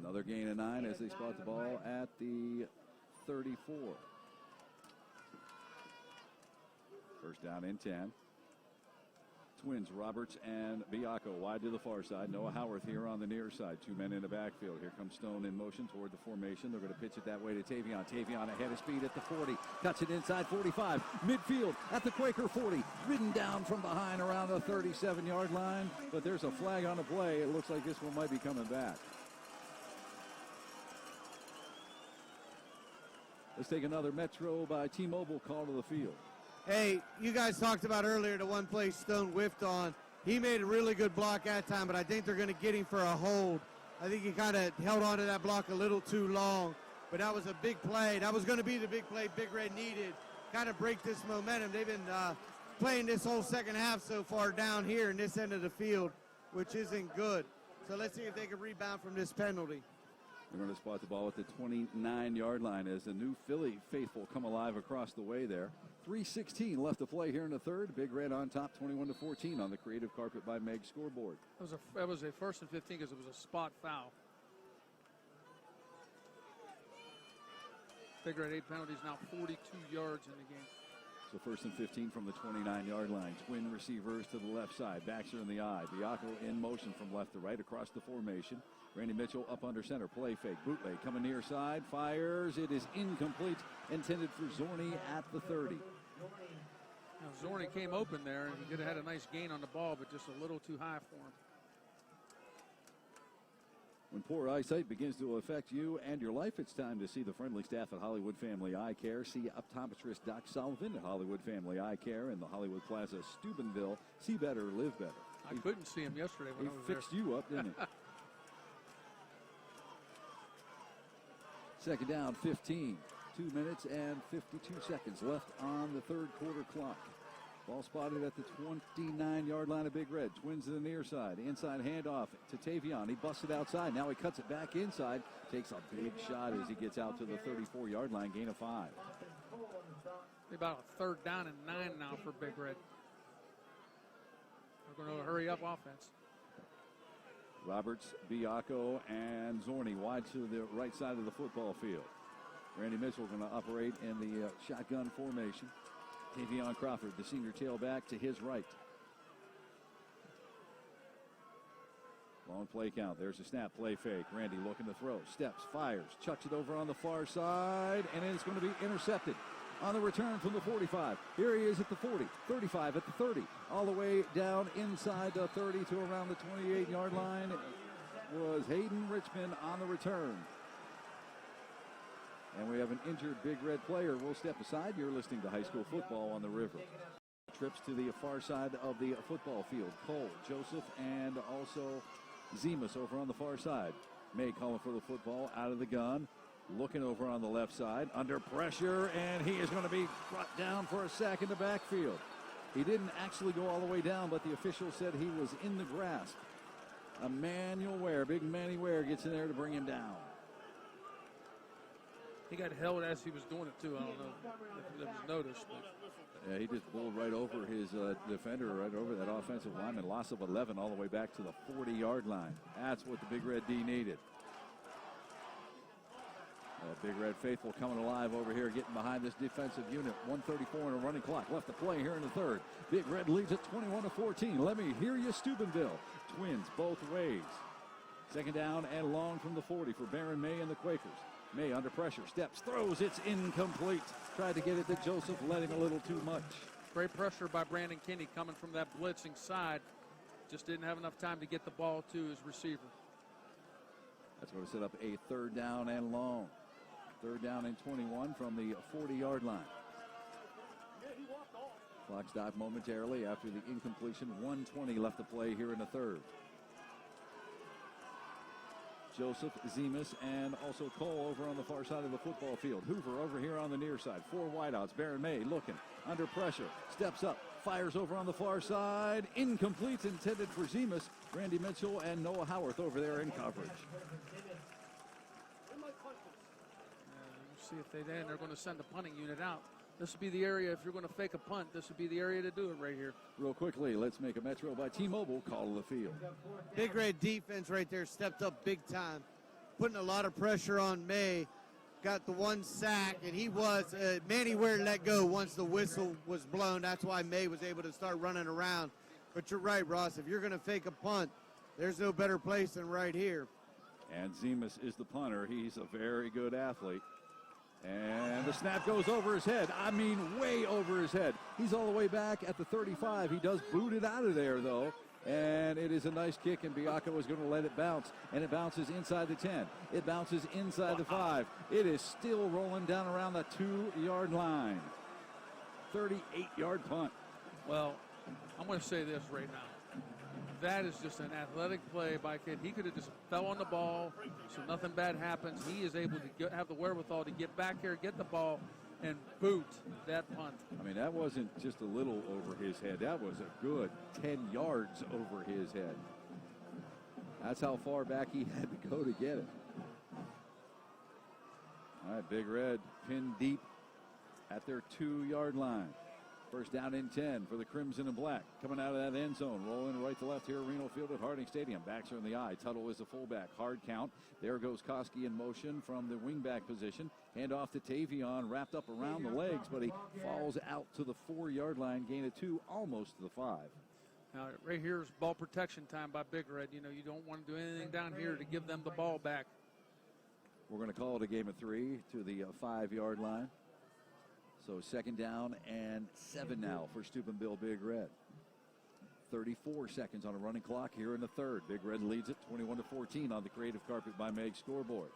Another gain of 9 as they spot the ball at the 34. First down and 10. Twins, Roberts and Biacco wide to the far side. Noah Howarth here on the near side. 2 men in the backfield. Here comes Stone in motion toward the formation. They're going to pitch it that way to Tavion. Tavion ahead of speed at the 40. Cuts it inside 45. Midfield at the Quaker 40. Ridden down from behind around the 37-yard line. But there's a flag on the play. It looks like this one might be coming back. Let's take another Metro by T-Mobile call to the field. Hey, you guys talked about earlier the one play Stone whiffed on. He made a really good block that time, but I think they're going to get him for a hold. I think he kind of held on to that block a little too long, but that was a big play. That was going to be the big play Big Red needed, kind of break this momentum. They've been playing this whole second half so far down here in this end of the field, which isn't good. So let's see if they can rebound from this penalty. They're going to spot the ball at the 29-yard line as the New Philly faithful come alive across the way there. 3:16 left to play here in the third. Big Red on top, 21-14 on the creative carpet by Meg scoreboard. That was a 1st and 15 because it was a spot foul. Big Red 8 penalties, now 42 yards in the game. So 1st and 15 from the 29-yard line. Twin receivers to the left side. Backs are in the eye. Biacco in motion from left to right across the formation. Randy Mitchell up under center. Play fake. Bootleg coming near side. Fires. It is incomplete. Intended for Zorni at the 30. Now, Zorni came open there, and he could have had a nice gain on the ball, but just a little too high for him. When poor eyesight begins to affect you and your life, it's time to see the friendly staff at Hollywood Family Eye Care. See optometrist Doc Sullivan at Hollywood Family Eye Care in the Hollywood Plaza, Steubenville. See better, live better. I couldn't see him yesterday when I was He fixed there. you up, didn't he? Second down, 15. 2 minutes and 52 seconds left on the third quarter clock. Ball spotted at the 29-yard line of Big Red. Twins to the near side. Inside handoff to Tavion. He busts it outside. Now he cuts it back inside. Takes a big shot as he gets out to the 34-yard line. Gain of 5. About a third down and 9 now for Big Red. We're going to hurry up offense. Roberts, Biacco, and Zorni wide to the right side of the football field. Randy Mitchell going to operate in the shotgun formation. Tavion Crawford, the senior tailback, to his right. Long play count. There's a snap, play fake. Randy looking to throw. Steps, fires, chucks it over on the far side, and it's going to be intercepted on the return from the 45. Here he is at the 40, 35 at the 30, all the way down inside the 30 to around the 28-yard line was Hayden Richmond on the return. And we have an injured Big Red player. We'll step aside. You're listening to High School Football on the River. Trips to the far side of the football field. Cole, Joseph, and also Zemus over on the far side. May calling for the football out of the gun. Looking over on the left side. Under pressure, and he is going to be brought down for a sack in the backfield. He didn't actually go all the way down, but the official said he was in the grasp. Emmanuel Ware, big Manny Ware, gets in there to bring him down. He got held as he was doing it, too. I don't know if it was noticed. But. Yeah, he just bowled right over his defender, right over that offensive lineman. Loss of 11 all the way back to the 40-yard line. That's what the Big Red D needed. Big Red faithful coming alive over here, getting behind this defensive unit. 1:34 in a running clock left to play here in the third. Big Red leads at 21-14. Let me hear you, Steubenville. Twins both ways. Second down and long from the 40 for Baron May and the Quakers. May under pressure, steps, throws, it's incomplete. Tried to get it to Joseph, letting a little too much. Great pressure by Brandon Kinney coming from that blitzing side. Just didn't have enough time to get the ball to his receiver. That's going to set up a third down and long. Third down and 21 from the 40-yard line. Clock stopped momentarily after the incompletion. 1:20 left to play here in the third. Joseph, Zemus, and also Cole over on the far side of the football field. Hoover over here on the near side. 4 wideouts. Baron May looking under pressure. Steps up. Fires over on the far side. Incomplete, intended for Zemus. Randy Mitchell and Noah Howarth over there in coverage. See if they're going to send the punting unit out. This would be the area, if you're going to fake a punt, this would be the area to do it right here. Real quickly, let's make a Metro by T-Mobile call of the field. Big Red defense right there stepped up big time, putting a lot of pressure on May. Got the 1 sack, and he was, Manny Ware let go once the whistle was blown. That's why May was able to start running around. But you're right, Ross, if you're going to fake a punt, there's no better place than right here. And Zemus is the punter. He's a very good athlete. And the snap goes over his head. I mean, way over his head. He's all the way back at the 35. He does boot it out of there, though. And it is a nice kick, and Biacco is going to let it bounce. And it bounces inside the 10. It bounces inside the 5. It is still rolling down around the 2-yard line. 38-yard punt. Well, I'm going to say this right now. That is just an athletic play by Kid. He could have just fell on the ball so nothing bad happens. He is able to have the wherewithal to get back here, get the ball, and boot that punt. I mean, that wasn't just a little over his head. That was a good 10 yards over his head. That's how far back he had to go to get it. All right, Big Red pinned deep at their 2-yard line. First down and 10 for the Crimson and Black. Coming out of that end zone, rolling right to left here, Reno Field at Harding Stadium. Backs are in the eye. Tuttle is the fullback. Hard count. There goes Koski in motion from the wingback position. Hand off to Tavion, wrapped up around the legs, but he falls out to the 4-yard line. Gain of 2, almost to the 5. Now, right here is ball protection time by Big Red. You know, you don't want to do anything down here to give them the ball back. We're going to call it a game of 3 to the 5-yard line. So second down and 7 now for Steubenville Big Red. 34 seconds on a running clock here in the third. Big Red leads it 21-14 on the creative carpet by Meg scoreboard.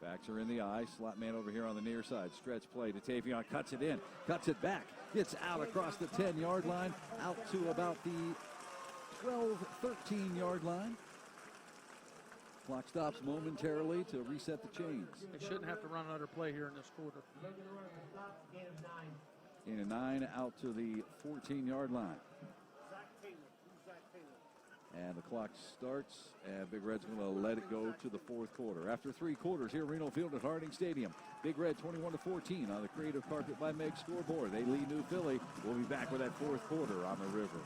Backs are in the eye. Slot man over here on the near side. Stretch play to Tavion. Cuts it in. Cuts it back. Gets out across the 10-yard line. Out to about the 12, 13-yard line. Clock stops momentarily to reset the chains. They shouldn't have to run another play here in this quarter. Gain of 9 out to the 14-yard line. And the clock starts, and Big Red's going to let it go to the fourth quarter. After 3 quarters here at Reno Field at Harding Stadium, Big Red 21-14 on the creative carpet by Meg scoreboard. They lead New Philly. We'll be back with that fourth quarter on the river.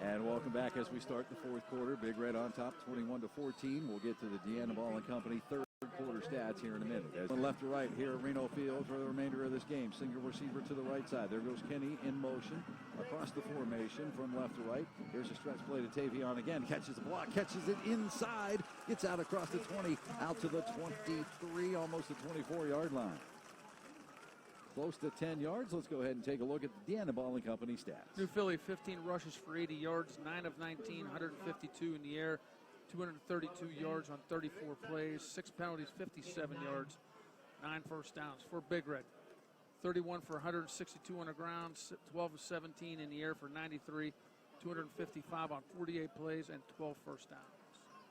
And welcome back as we start the fourth quarter. Big Red on top, 21-14. We'll get to the Deanna Ball and Company third quarter stats here in a minute. As left to right here at Reno Field for the remainder of this game. Single receiver to the right side. There goes Kenny in motion across the formation from left to right. Here's a stretch play to Tavion again. Catches the block, catches it inside. Gets out across the 20, out to the 23, almost the 24-yard line. Close to 10 yards. Let's go ahead and take a look at the Deanna Ball and Company stats. New Philly, 15 rushes for 80 yards, 9 of 19, 152 in the air, 232 yards on 34 plays, 6 penalties, 57 yards, 9 first downs. For Big Red, 31 for 162 on the ground, 12 of 17 in the air for 93, 255 on 48 plays, and 12 first downs.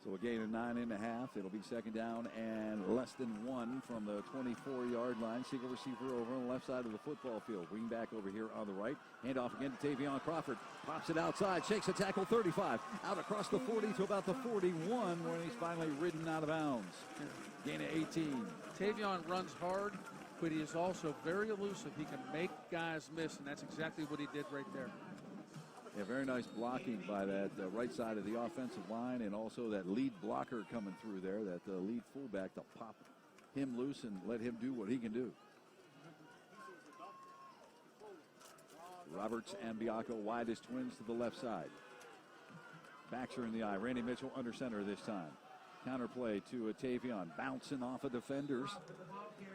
So a gain of 9.5. It'll be second down and less than 1 from the 24-yard line. Single receiver over on the left side of the football field. Wing back over here on the right. Handoff again to Tavion Crawford. Pops it outside. Shakes a tackle 35. Out across the 40 to about the 41 when he's finally ridden out of bounds. Gain of 18. Tavion runs hard, but he is also very elusive. He can make guys miss, and that's exactly what he did right there. Yeah, very nice blocking by that right side of the offensive line, and also that lead blocker coming through there, that lead fullback to pop him loose and let him do what he can do. Roberts and Bianco wide as twins to the left side. Backs are in the eye. Randy Mitchell under center this time. Counter play to Tavion, bouncing off of defenders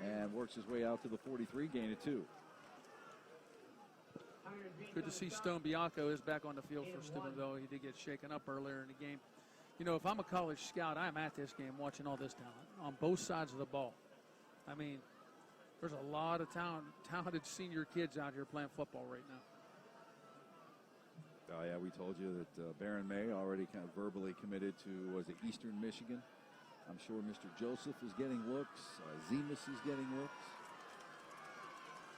and works his way out to the 43, gain of 2. Good to see Stone Bianco is back on the field for Steubenville. He did get shaken up earlier in the game. You know, if I'm a college scout, I'm at this game watching all this talent on both sides of the ball. I mean, there's a lot of talented senior kids out here playing football right now. Oh, yeah, we told you that Baron May already kind of verbally committed to, was it Eastern Michigan? I'm sure Mr. Joseph is getting looks. Zemus is getting looks.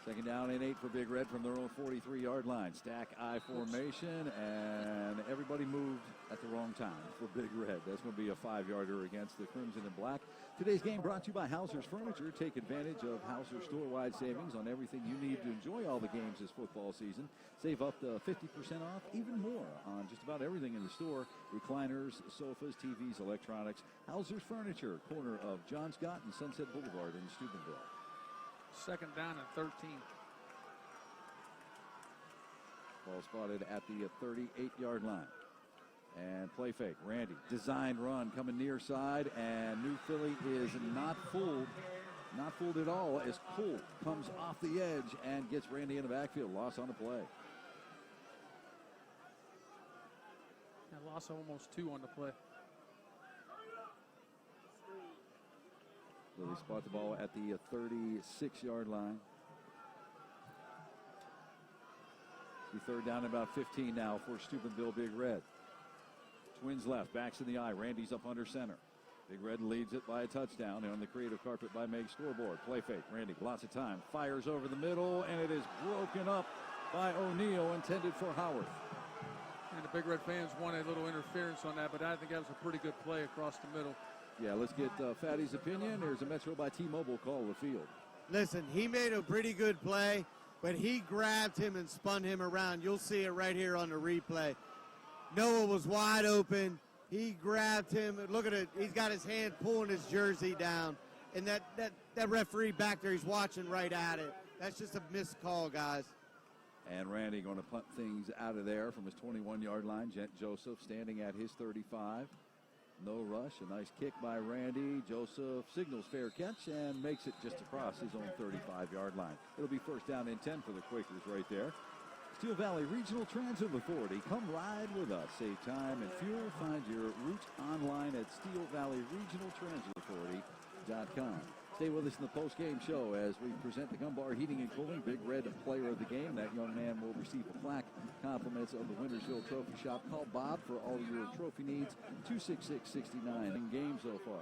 Second down and 8 for Big Red from their own 43-yard line. Stack I formation, and everybody moved at the wrong time for Big Red. That's going to be a 5-yarder against the Crimson and Black. Today's game brought to you by Hauser's Furniture. Take advantage of Hauser's store-wide savings on everything you need to enjoy all the games this football season. Save up to 50% off, even more on just about everything in the store. Recliners, sofas, TVs, electronics. Hauser's Furniture, corner of John Scott and Sunset Boulevard in Steubenville. Second down and 13. Ball spotted at the 38-yard line. And play fake. Randy, designed run coming near side, and New Philly is not fooled. Not fooled at all as Colt comes off the edge and gets Randy in the backfield. Loss on the play. And loss of almost 2 on the play. So they spot the ball at the 36-yard line. The third down, about 15 now for Steubenville Big Red. Twins left, backs in the eye. Randy's up under center. Big Red leads it by a touchdown on the creative carpet by Meg scoreboard. Play fake. Randy, lots of time. Fires over the middle, and it is broken up by O'Neal, intended for Howard. And the Big Red fans wanted a little interference on that, but I think that was a pretty good play across the middle. Yeah, let's get Fatty's opinion. There's a Metro by T-Mobile call of the field. Listen, he made a pretty good play, but he grabbed him and spun him around. You'll see it right here on the replay. Noah was wide open. He grabbed him. Look at it. He's got his hand pulling his jersey down. And that referee back there, he's watching right at it. That's just a missed call, guys. And Randy going to punt things out of there from his 21-yard line. Gent Joseph standing at his 35. No rush. A nice kick by Randy. Joseph signals fair catch and makes it just across his own 35-yard line. It'll be first down and 10 for the Quakers right there. Steel Valley Regional Transit Authority. Come ride with us. Save time and fuel. Find your route online at steelvalleyregionaltransitauthority.com. Stay with us in the post-game show as we present the Gumbar Heating and Cooling Big Red Player of the Game. That young man will receive a plaque. Compliments of the Wintersville Trophy Shop. Call Bob for all your trophy needs. 266-69 in game so far.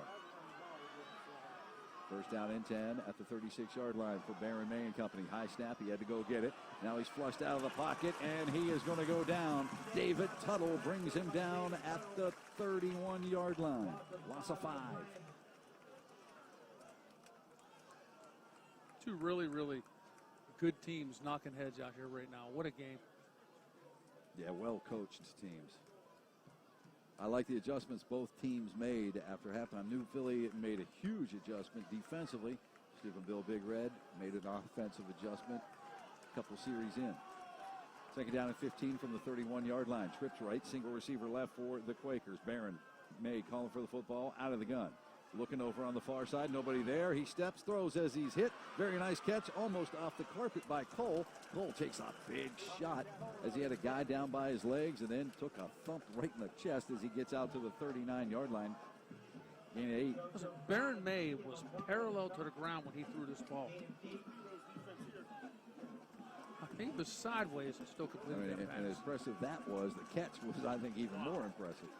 First down and 10 at the 36-yard line for Baron May and company. High snap. He had to go get it. Now he's flushed out of the pocket, and he is going to go down. David Tuttle brings him down at the 31-yard line. Loss of 5. Two really, really good teams knocking heads out here right now. What a game. Yeah, well-coached teams. I like the adjustments both teams made after halftime. New Philly made a huge adjustment defensively. Steubenville Big Red made an offensive adjustment a couple series in. Second down and 15 from the 31-yard line. Trips right, single receiver left for the Quakers. Baron May calling for the football out of the gun. Looking over on the far side, nobody there. He steps, throws as he's hit. Very nice catch, almost off the carpet by Cole. Cole takes a big shot as he had a guy down by his legs and then took a thump right in the chest as he gets out to the 39-yard line. Gain 8. Listen, Baron May was parallel to the ground when he threw this ball. I think he was sideways and still completed that pass. And as impressive that was, the catch was, I think, even more impressive.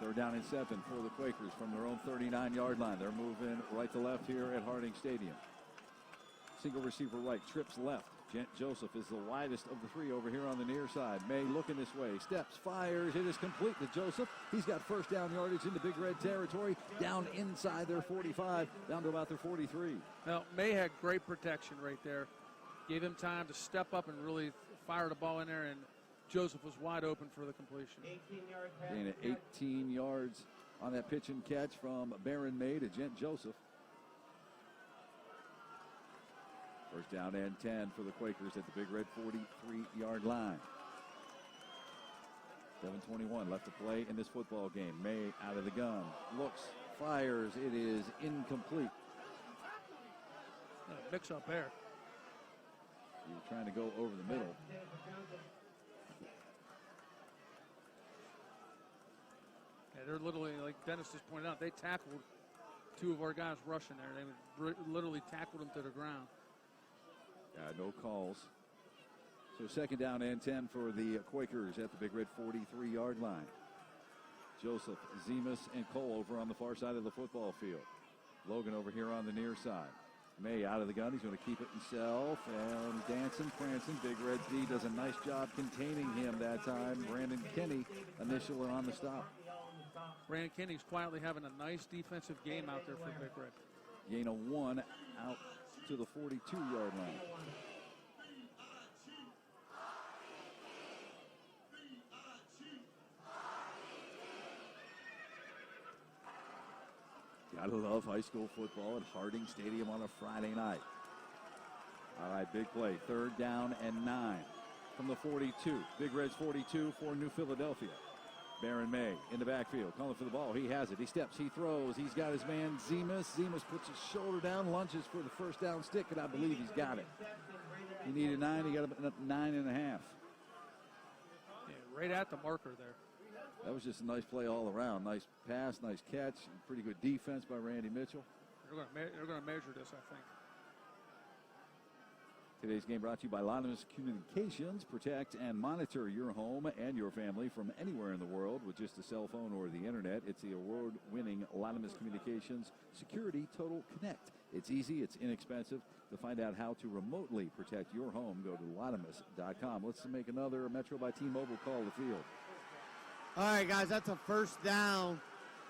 Third down and 7 for the Quakers from their own 39-yard line. They're moving right to left here at Harding Stadium. Single receiver right, trips left. Joseph is the widest of the three over here on the near side. May looking this way, steps, fires. It is complete to Joseph. He's got first down yardage into Big Red territory, down inside their 45, down to about their 43. Now, May had great protection right there. Gave him time to step up and really fire the ball in there, and Joseph was wide open for the completion. Gain 18 yards on that pitch and catch from Baron May to Gent Joseph. First down and 10 for the Quakers at the Big Red 43-yard line. 7:21 left to play in this football game. May out of the gun. Looks, fires. It is incomplete. Mix up there. He was trying to go over the middle. Yeah, they're literally, like Dennis just pointed out, they tackled two of our guys rushing there. They literally tackled them to the ground. No calls. So second down and 10 for the Quakers at the Big Red 43-yard line. Joseph, Zemus, and Cole over on the far side of the football field. Logan over here on the near side. May out of the gun. He's going to keep it himself. And dancing, prancing. Big Red D does a nice job containing him that time. Brandon Kenny initially on the stop. Brandon Kenny's quietly having a nice defensive game out there for Big Red. Gain of 1 out to the 42-yard line. Gotta love high school football at Harding Stadium on a Friday night. All right, big play. Third down and 9 from the 42. Big Red's 42 for New Philadelphia. Baron May in the backfield, calling for the ball. He has it. He steps. He throws. He's got his man Zemus. Zemus puts his shoulder down, lunges for the first down stick, and I believe he's got it. He needed 9. He got up 9.5. Yeah, right at the marker there. That was just a nice play all around. Nice pass, nice catch, pretty good defense by Randy Mitchell. They're going to measure this, I think. Today's game brought to you by Anonymous Communications. Protect and monitor your home and your family from anywhere in the world with just a cell phone or the internet. It's the award-winning Anonymous Communications Security Total Connect. It's easy, it's inexpensive. To find out how to remotely protect your home, go to Anonymous.com. Let's make another Metro by T-Mobile call the field. All right, guys, that's a first down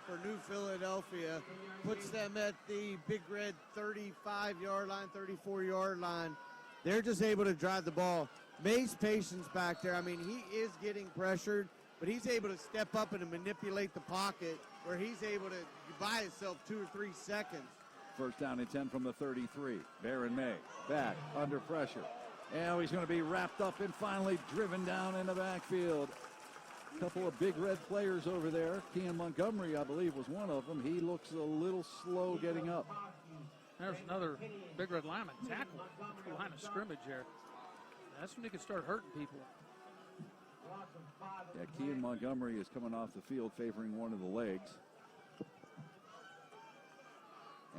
for New Philadelphia. Puts them at the Big Red 35-yard line, 34-yard line. They're just able to drive the ball. May's patience back there. I mean, he is getting pressured, but he's able to step up and to manipulate the pocket where he's able to buy himself 2 or 3 seconds. First down and 10 from the 33. Baron May back under pressure. And he's going to be wrapped up and finally driven down in the backfield. A couple of Big Red players over there. Kean Montgomery, I believe, was one of them. He looks a little slow getting up. There's another Big Red lineman tackle at the line of scrimmage there. That's when you can start hurting people. Yeah, Kean Montgomery is coming off the field favoring one of the legs.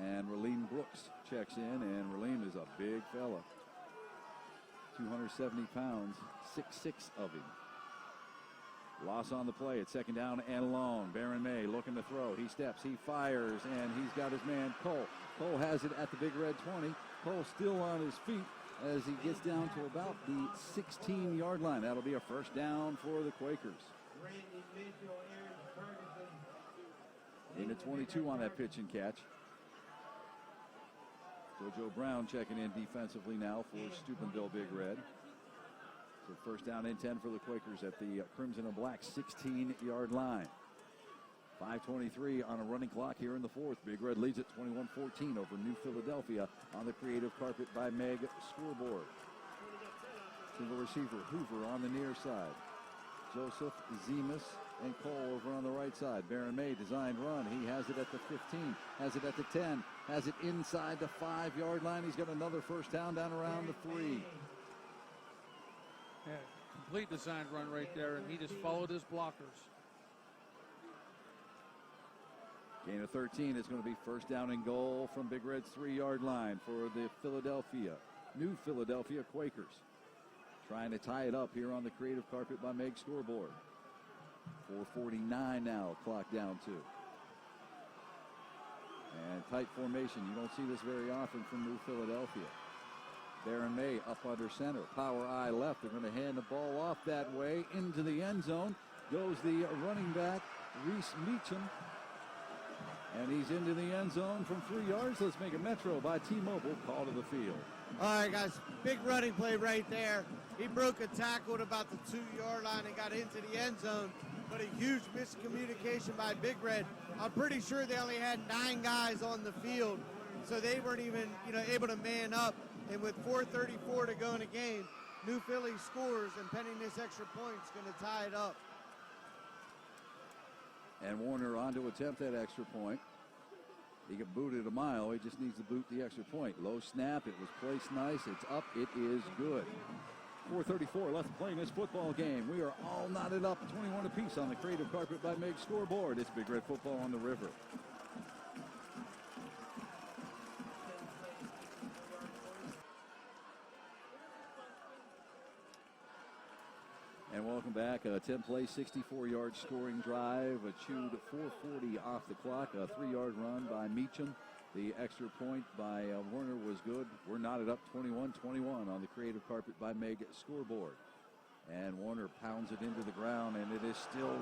And Raheem Brooks checks in, and Raheem is a big fella. 270 pounds, 6'6" of him. Loss on the play. It's second down and long. Baron May looking to throw. He steps, he fires, and he's got his man Cole. Cole has it at the Big Red 20. Cole still on his feet as he gets down to about the 16-yard line. That'll be a first down for the Quakers. In at 22 on that pitch and catch. JoJo Brown checking in defensively now for Steubenville Big Red. So first down and 10 for the Quakers at the Crimson and Black 16-yard line. 5:23 on a running clock here in the fourth. Big Red leads at 21-14 over New Philadelphia on the Creative Carpet by Meg scoreboard. Single receiver Hoover on the near side. Joseph, Zemus, and Cole over on the right side. Baron May designed run. He has it at the 15, has it at the 10, has it inside the 5-yard line. He's got another first down around the 3. Yeah, complete designed run right there, and he just followed his blockers. Gain of 13 is going to be first down and goal from Big Red's 3-yard line for the New Philadelphia Quakers. Trying to tie it up here on the Creative Carpet by Meg scoreboard. 4:49 now, clock down to. And tight formation. You don't see this very often from New Philadelphia. Baron May up under center. Power eye left. They're going to hand the ball off that way into the end zone. Goes the running back, Reese Meacham. And he's into the end zone from 3 yards. Let's make a Metro by T-Mobile call to the field. All right, guys, big running play right there. He broke a tackle at about the 2-yard line and got into the end zone, but a huge miscommunication by Big Red. I'm pretty sure they only had 9 guys on the field, so they weren't even, able to man up. And with 4:34 to go in the game, New Philly scores, and pending this extra point is going to tie it up. And Warner on to attempt that extra point. He can boot it a mile. He just needs to boot the extra point. Low snap. It was placed nice. It's up. It is good. 4:34 left to play in this football game. We are all knotted up 21 apiece on the Creative Carpet by Meg scoreboard. It's Big Red football on the river. And welcome back. A 10-play, 64-yard scoring drive. A chewed 4:40 off the clock. A 3-yard run by Meacham. The extra point by Warner was good. We're knotted up 21-21 on the Creative Carpet by Meg scoreboard. And Warner pounds it into the ground, and it is still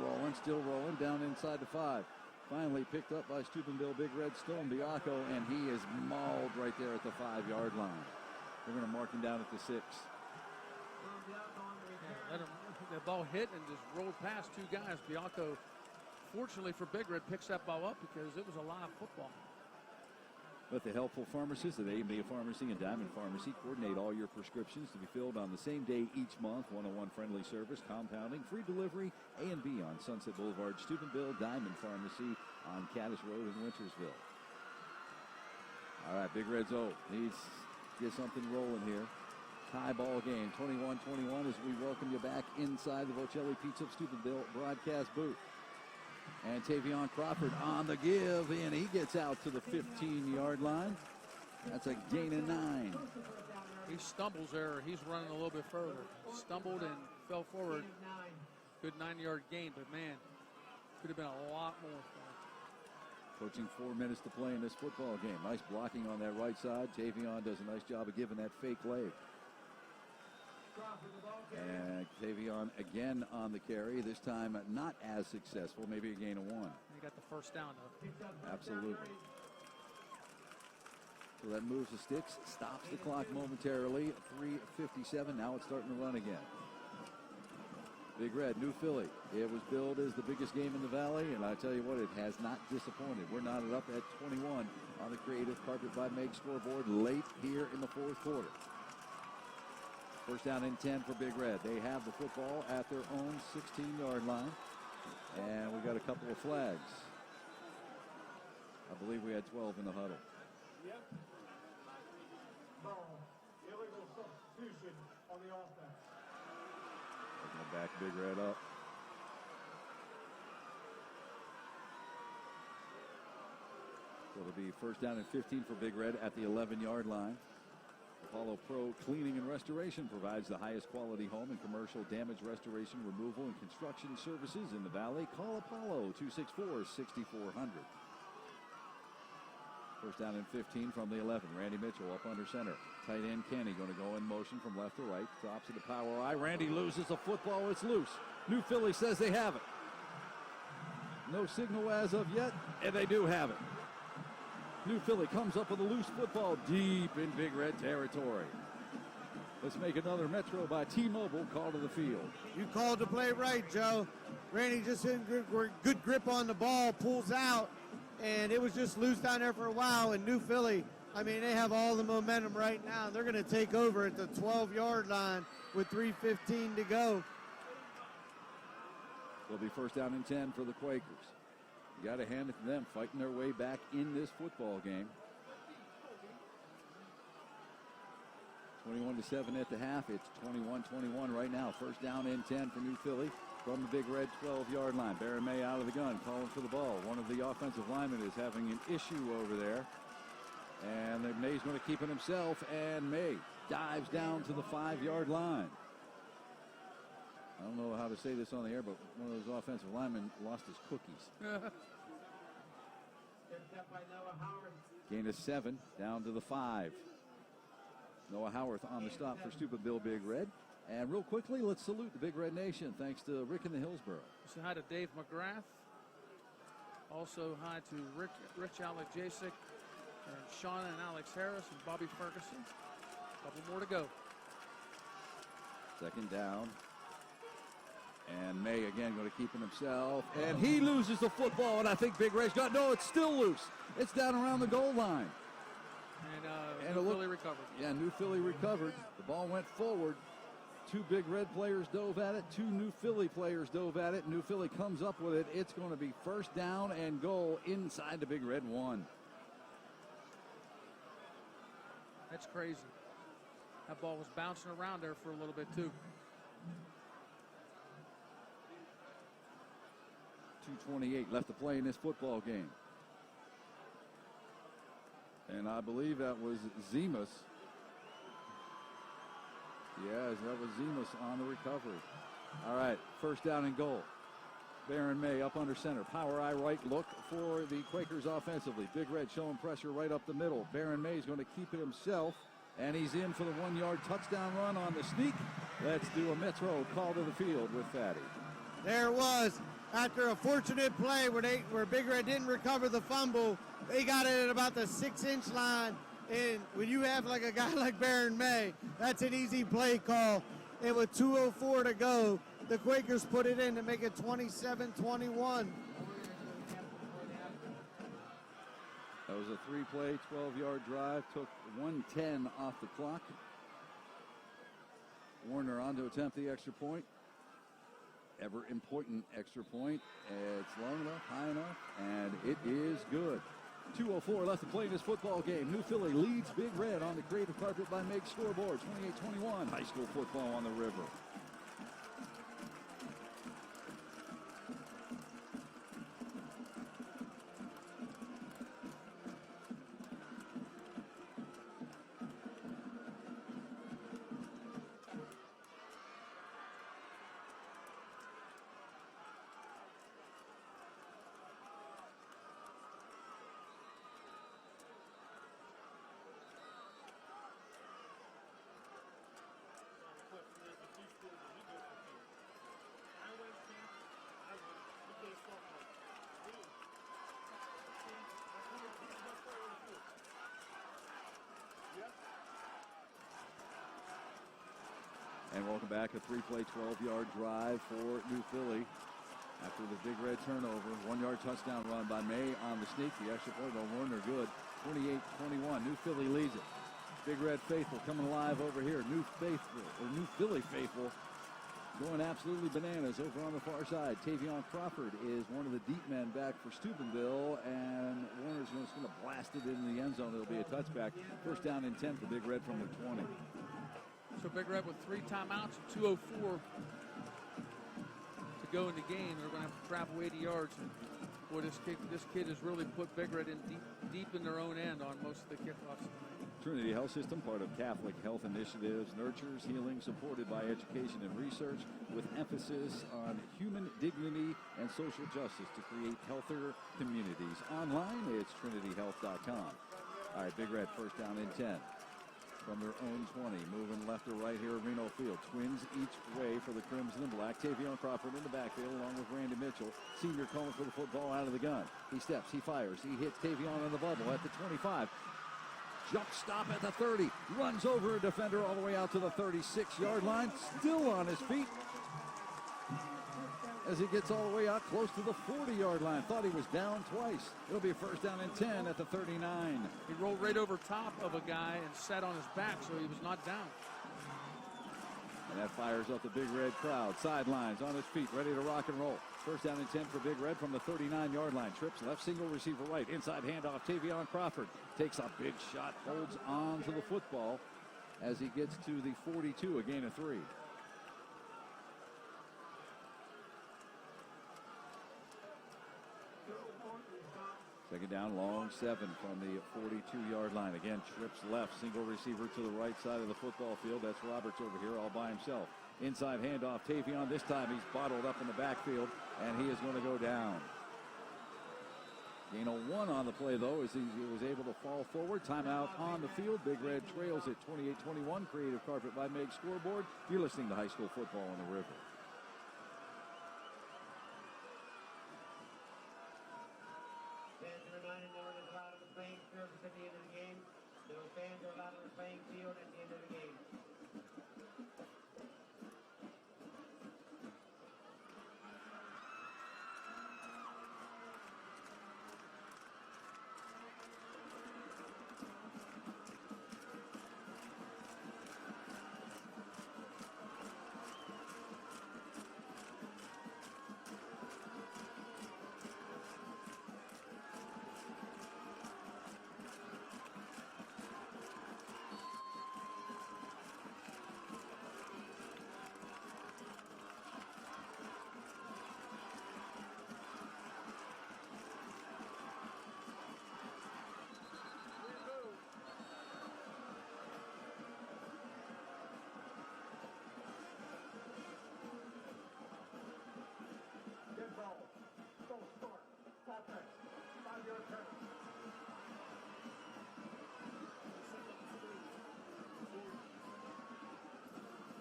rolling down inside the 5. Finally picked up by Steubenville Big Red Stone Bianco, and he is mauled right there at the 5-yard line. They're going to mark him down at the 6. Let him, the ball hit and just rolled past 2 guys. Bianco, fortunately for Big Red, picks that ball up because it was a live football. But the helpful pharmacists at A&B Pharmacy and Diamond Pharmacy coordinate all your prescriptions to be filled on the same day each month. 101 friendly service, compounding, free delivery. A&B on Sunset Boulevard, Steubenville. Diamond Pharmacy on Caddis Road in Wintersville. All right, Big Red's needs to get something rolling here. Tie ball game, 21-21 as we welcome you back inside the Vocelli Pizza of Steubenville broadcast booth. And Tavion Crawford on the give, and he gets out to the 15-yard line. That's a gain of 9. He stumbles there. He's running a little bit further. Stumbled and fell forward. Good 9-yard gain, but man, could have been a lot more for him. Approaching 4 minutes to play in this football game. Nice blocking on that right side. Tavion does a nice job of giving that fake leg. And Tavion again on the carry. This time not as successful. Maybe a gain of 1. He got the first down, though. Absolutely. So that moves the sticks, stops the clock momentarily. 3:57. Now it's starting to run again. Big Red, New Philly. It was billed as the biggest game in the Valley, and I tell you what, it has not disappointed. We're knotted up at 21 on the Creative Carpet by Meg scoreboard late here in the 4th quarter. First down and 10 for Big Red. They have the football at their own 16-yard line. And we got a couple of flags. I believe we had 12 in the huddle. Back Big Red up. So it'll be first down and 15 for Big Red at the 11-yard line. Apollo Pro Cleaning and Restoration provides the highest quality home and commercial damage restoration, removal, and construction services in the Valley. Call Apollo 264-6400. First down and 15 from the 11. Randy Mitchell up under center. Tight end Kenny going to go in motion from left to right. Drops to the power eye. Randy loses the football. It's loose. New Philly says they have it. No signal as of yet, and they do have it. New Philly comes up with a loose football deep in Big Red territory. Let's make another Metro by T-Mobile call to the field. You called the play right, Joe. Randy just in good grip on the ball, pulls out, and it was just loose down there for a while. And New Philly, I mean, they have all the momentum right now. They're going to take over at the 12-yard line with 3:15 to go. It'll be first down and 10 for the Quakers. You got to hand it to them, fighting their way back in this football game. 21-7 at the half. It's 21-21 right now. First down and 10 for New Philly from the Big Red 12-yard line. Baron May out of the gun, calling for the ball. One of the offensive linemen is having an issue over there. And May's going to keep it himself, and May dives down to the 5-yard line. I don't know how to say this on the air, but one of those offensive linemen lost his cookies. Gain of 7, down to the 5. Noah Howarth on the stop for Steubenville Big Red. And real quickly, let's salute the Big Red Nation. Thanks to Rick in the Hillsboro. Say hi to Dave McGrath. Also hi to Rich Alec Jasek, and Shauna and Alex Harris, and Bobby Ferguson. A couple more to go. Second down. And May again going to keep it himself. And he loses the football, and I think Big Red's got, no, it's still loose. It's down around the goal line. And New Philly recovered. Yeah, New Philly recovered. The ball went forward. 2 Big Red players dove at it. 2 New Philly players dove at it. New Philly comes up with it. It's going to be first down and goal inside the Big Red 1. That's crazy. That ball was bouncing around there for a little bit, too. 2:28 left to play in this football game. And I believe that was Zemus. Yes, that was Zemus on the recovery. All right, first down and goal. Baron May up under center. Power eye right look for the Quakers offensively. Big Red showing pressure right up the middle. Baron May is going to keep it himself, and he's in for the 1-yard touchdown run on the sneak. Let's do a Metro call to the field with Fatty. There it was. After a fortunate play where Big Red didn't recover the fumble, they got it at about the 6-inch line. And when you have like a guy like Baron May, that's an easy play call. And with 2:04 to go, the Quakers put it in to make it 27-21. That was a 3-play, 12-yard drive. Took 1:10 off the clock. Warner on to attempt the extra point. Ever important extra point. It's long enough, high enough, and it is good. 2:04 left to play in this football game. New Philly leads Big Red on the creative carpet by Meg scoreboard. 28-21. High school football on the river. And welcome back. A 3-play, 12-yard drive for New Philly. After the Big Red turnover, 1-yard touchdown run by May on the sneak. The extra point by Warner good. 28-21. New Philly leads it. Big Red faithful coming alive over here. New Philly faithful going absolutely bananas over on the far side. Tavion Crawford is one of the deep men back for Steubenville, and Warner's just going to blast it into the end zone. It'll be a touchback. First down and 10 for Big Red from the 20. So Big Red with 3 timeouts, 2:04 to go in the game. They're going to have to travel 80 yards. And boy, this kid has really put Big Red in deep in their own end on most of the kickoffs. Trinity Health System, part of Catholic Health Initiatives, nurtures healing supported by education and research with emphasis on human dignity and social justice to create healthier communities. Online, it's trinityhealth.com. All right, Big Red, first down and 10. From their own 20, moving left to right here at Reno Field. Twins each way for the Crimson and Black. Tavion Crawford in the backfield along with Randy Mitchell. Senior calling for the football out of the gun. He steps, he fires, he hits Tavion on the bubble at the 25. Jump stop at the 30. Runs over a defender all the way out to the 36-yard line. Still on his feet as he gets all the way out close to the 40-yard line. Thought he was down twice. It'll be a first down and 10 at the 39. He rolled right over top of a guy and sat on his back, so he was not down. And that fires up the Big Red crowd. Sidelines on his feet, ready to rock and roll. First down and 10 for Big Red from the 39-yard line. Trips left, single receiver right. Inside handoff, Tavion Crawford takes a big shot, holds on to the football as he gets to the 42, a gain of 3. Second down, long 7 from the 42-yard line. Again, trips left, single receiver to the right side of the football field. That's Roberts over here all by himself. Inside handoff, Tavion. This time he's bottled up in the backfield, and he is going to go down. Gain of 1 on the play, though, as he was able to fall forward. Timeout on the field. Big Red trails at 28-21. Creative Carpet by Meg scoreboard. You're listening to High School Football on the River. Fans are reminded no one is allowed on the playing surface at the end of the game. No fans are allowed on the playing field at the end of the game.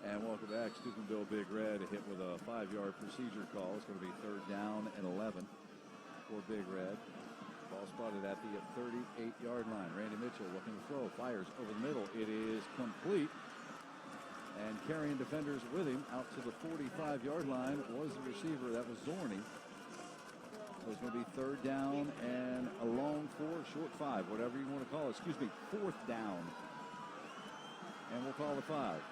And welcome back. Steubenville Big Red hit with a 5-yard procedure call. It's going to be third down and 11 for Big Red. Ball spotted at the 38-yard line. Randy Mitchell looking to throw. Fires over the middle. It is complete. And carrying defenders with him out to the 45-yard line was the receiver. That was Zorney. So it's going to be third down and a long 4, short 5, whatever you want to call it. Excuse me, fourth down. And we'll call it 5.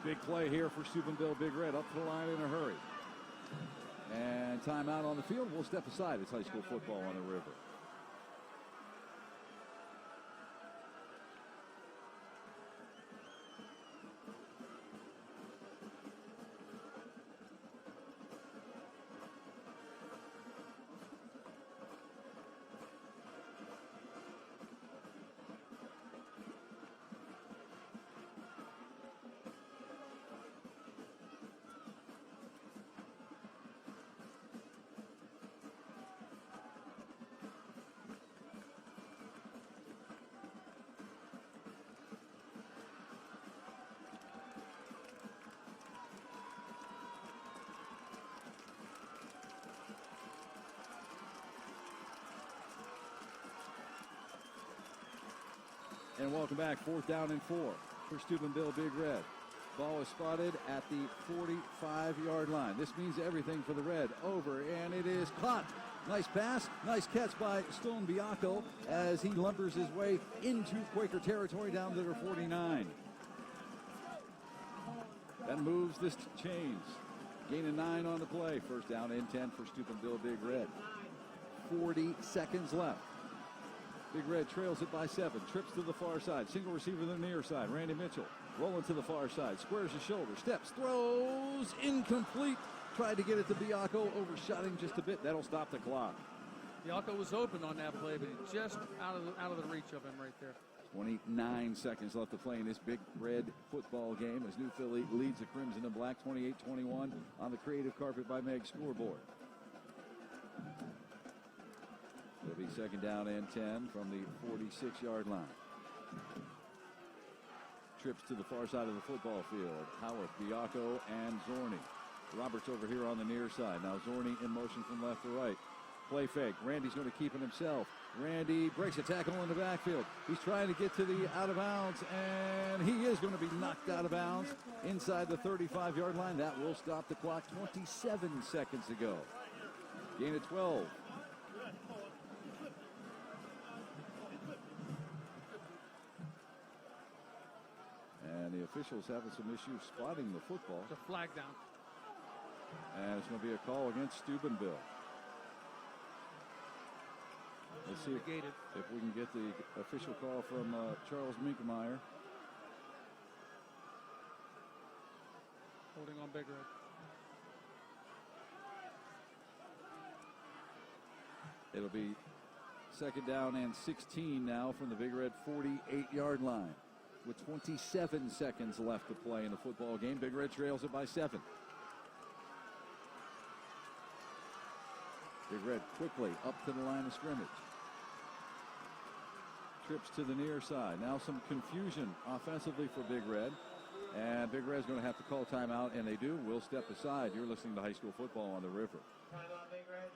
Big play here for Steubenville Big Red, up to the line in a hurry. And timeout on the field. We'll step aside. It's high school football on the River. And welcome back. Fourth down and 4 for Steubenville Big Red. Ball is spotted at the 45-yard line. This means everything for the Red. Over, and it is caught. Nice pass, nice catch by Stone Bianco as he lumbers his way into Quaker territory down to their 49. That moves this chains. Gain of 9 on the play. First down and 10 for Steubenville Big Red. 40 seconds left. Big Red trails it by 7. Trips to the far side. Single receiver to the near side. Randy Mitchell rolling to the far side. Squares his shoulder. Steps. Throws. Incomplete. tried to get it to Bianco, overshot him just a bit. That'll stop the clock. Bianco was open on that play, but he just out of the reach of him right there. 29 seconds left to play in this Big Red football game as New Philly leads the Crimson and Black 28-21 on the Creative Carpet by Meg scoreboard. It'll be second down and 10 from the 46-yard line. Trips to the far side of the football field. Howarth, Bianco, and Zorni. Roberts over here on the near side. Now Zorni in motion from left to right. Play fake. Randy's going to keep it himself. Randy breaks a tackle in the backfield. He's trying to get to the out of bounds, and he is going to be knocked out of bounds inside the 35-yard line. That will stop the clock. 27 seconds to go. Gain of 12. And the officials having some issues spotting the football. It's a flag down. And it's going to be a call against Steubenville. Let's see if we can get the official call from Charles Minkemeyer. Holding on Big Red. It'll be second down and 16 now from the Big Red 48-yard line. With 27 seconds left to play in the football game, Big Red trails it by 7. Big Red quickly up to the line of scrimmage. Trips to the near side. Now some confusion offensively for Big Red. And Big Red's going to have to call timeout, and they do. We'll step aside. You're listening to High School Football on the River. Timeout, Big Red.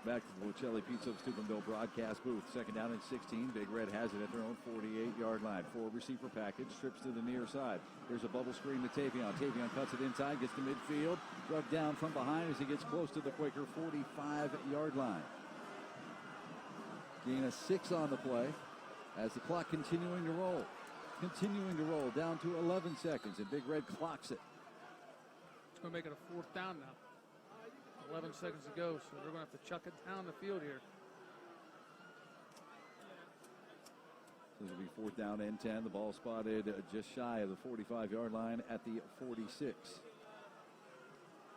Back to the Lucelli Pizza of Steubenville broadcast booth. Second down and 16. Big Red has it at their own 48-yard line. 4 receiver package. Trips to the near side. Here's a bubble screen to Tavion. Tavion cuts it inside. Gets to midfield. Drug down from behind as he gets close to the Quaker 45-yard line. Gain of 6 on the play as the clock continuing to roll. Continuing to roll down to 11 seconds. And Big Red clocks it. It's going to make it a 4th down now. 11 seconds to go, so they're going to have to chuck it down the field here. This will be 4th down and 10. The ball spotted just shy of the 45-yard line at the 46.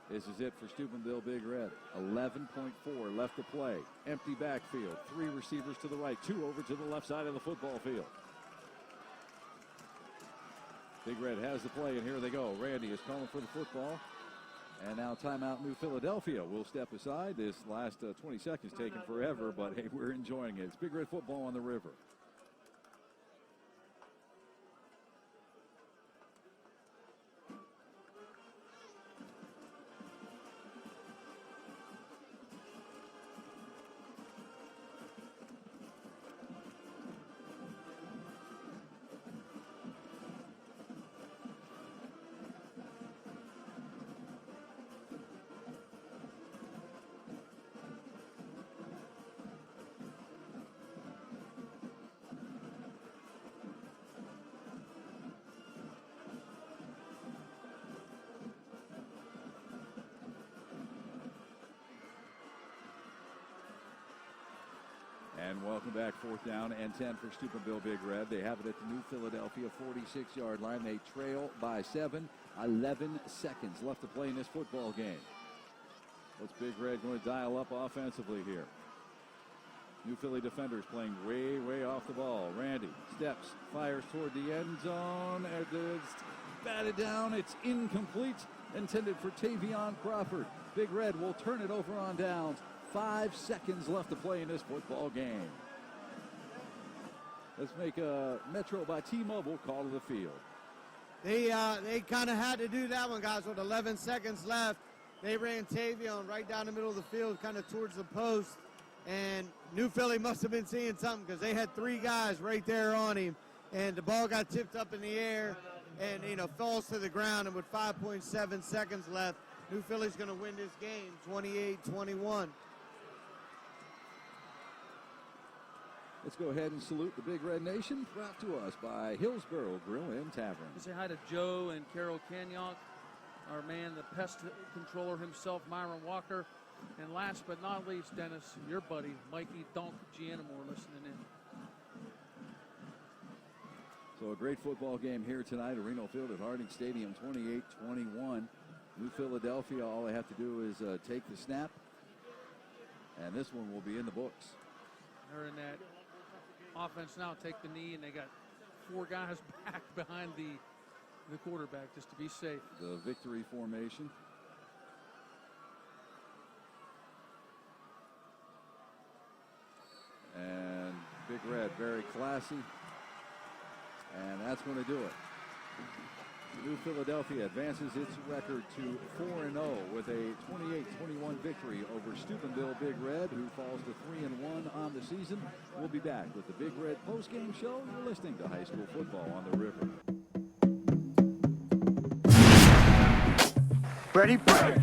This is it for Steubenville Big Red. 11.4 left to play. Empty backfield. 3 receivers to the right. 2 over to the left side of the football field. Big Red has the play, and here they go. Randy is calling for the football. And now timeout New Philadelphia. We'll step aside. This last 20 seconds taken forever, but hey, we're enjoying it. It's Big Red football on the River. And welcome back. 4th down and 10 for Steubenville Big Red. They have it at the New Philadelphia 46-yard line. They trail by 7. 11 seconds left to play in this football game. What's Big Red going to dial up offensively here? New Philly defenders playing way off the ball. Randy steps, fires toward the end zone. batted down. It's incomplete. Intended for Tavion Crawford. Big Red will turn it over on downs. 5 seconds left to play in this football game. Let's make a Metro by T-Mobile call to the field. They kind of had to do that one, guys, with 11 seconds left. They ran Tavion right down the middle of the field, kind of towards the post. And New Philly must have been seeing something because they had 3 guys right there on him. And the ball got tipped up in the air and, falls to the ground. And with 5.7 seconds left, New Philly's going to win this game, 28-21. Let's go ahead and salute the Big Red Nation, brought to us by Hillsboro Grill and Tavern. Say hi to Joe and Carol Kanyok, our man, the pest controller himself, Myron Walker. And last but not least, Dennis, your buddy, Mikey Donk Gianamore, listening in. So a great football game here tonight at Reno Field at Harding Stadium, 28-21. New Philadelphia, all they have to do is take the snap, and this one will be in the books. They're in that offense now, take the knee, and they got 4 guys back behind the quarterback just to be safe. The victory formation. And Big Red, very classy. And that's going to do it. New Philadelphia advances its record to 4-0 with a 28-21 victory over Steubenville Big Red, who falls to 3-1 on the season. We'll be back with the Big Red postgame show. You're listening to High School Football on the River. Ready, break.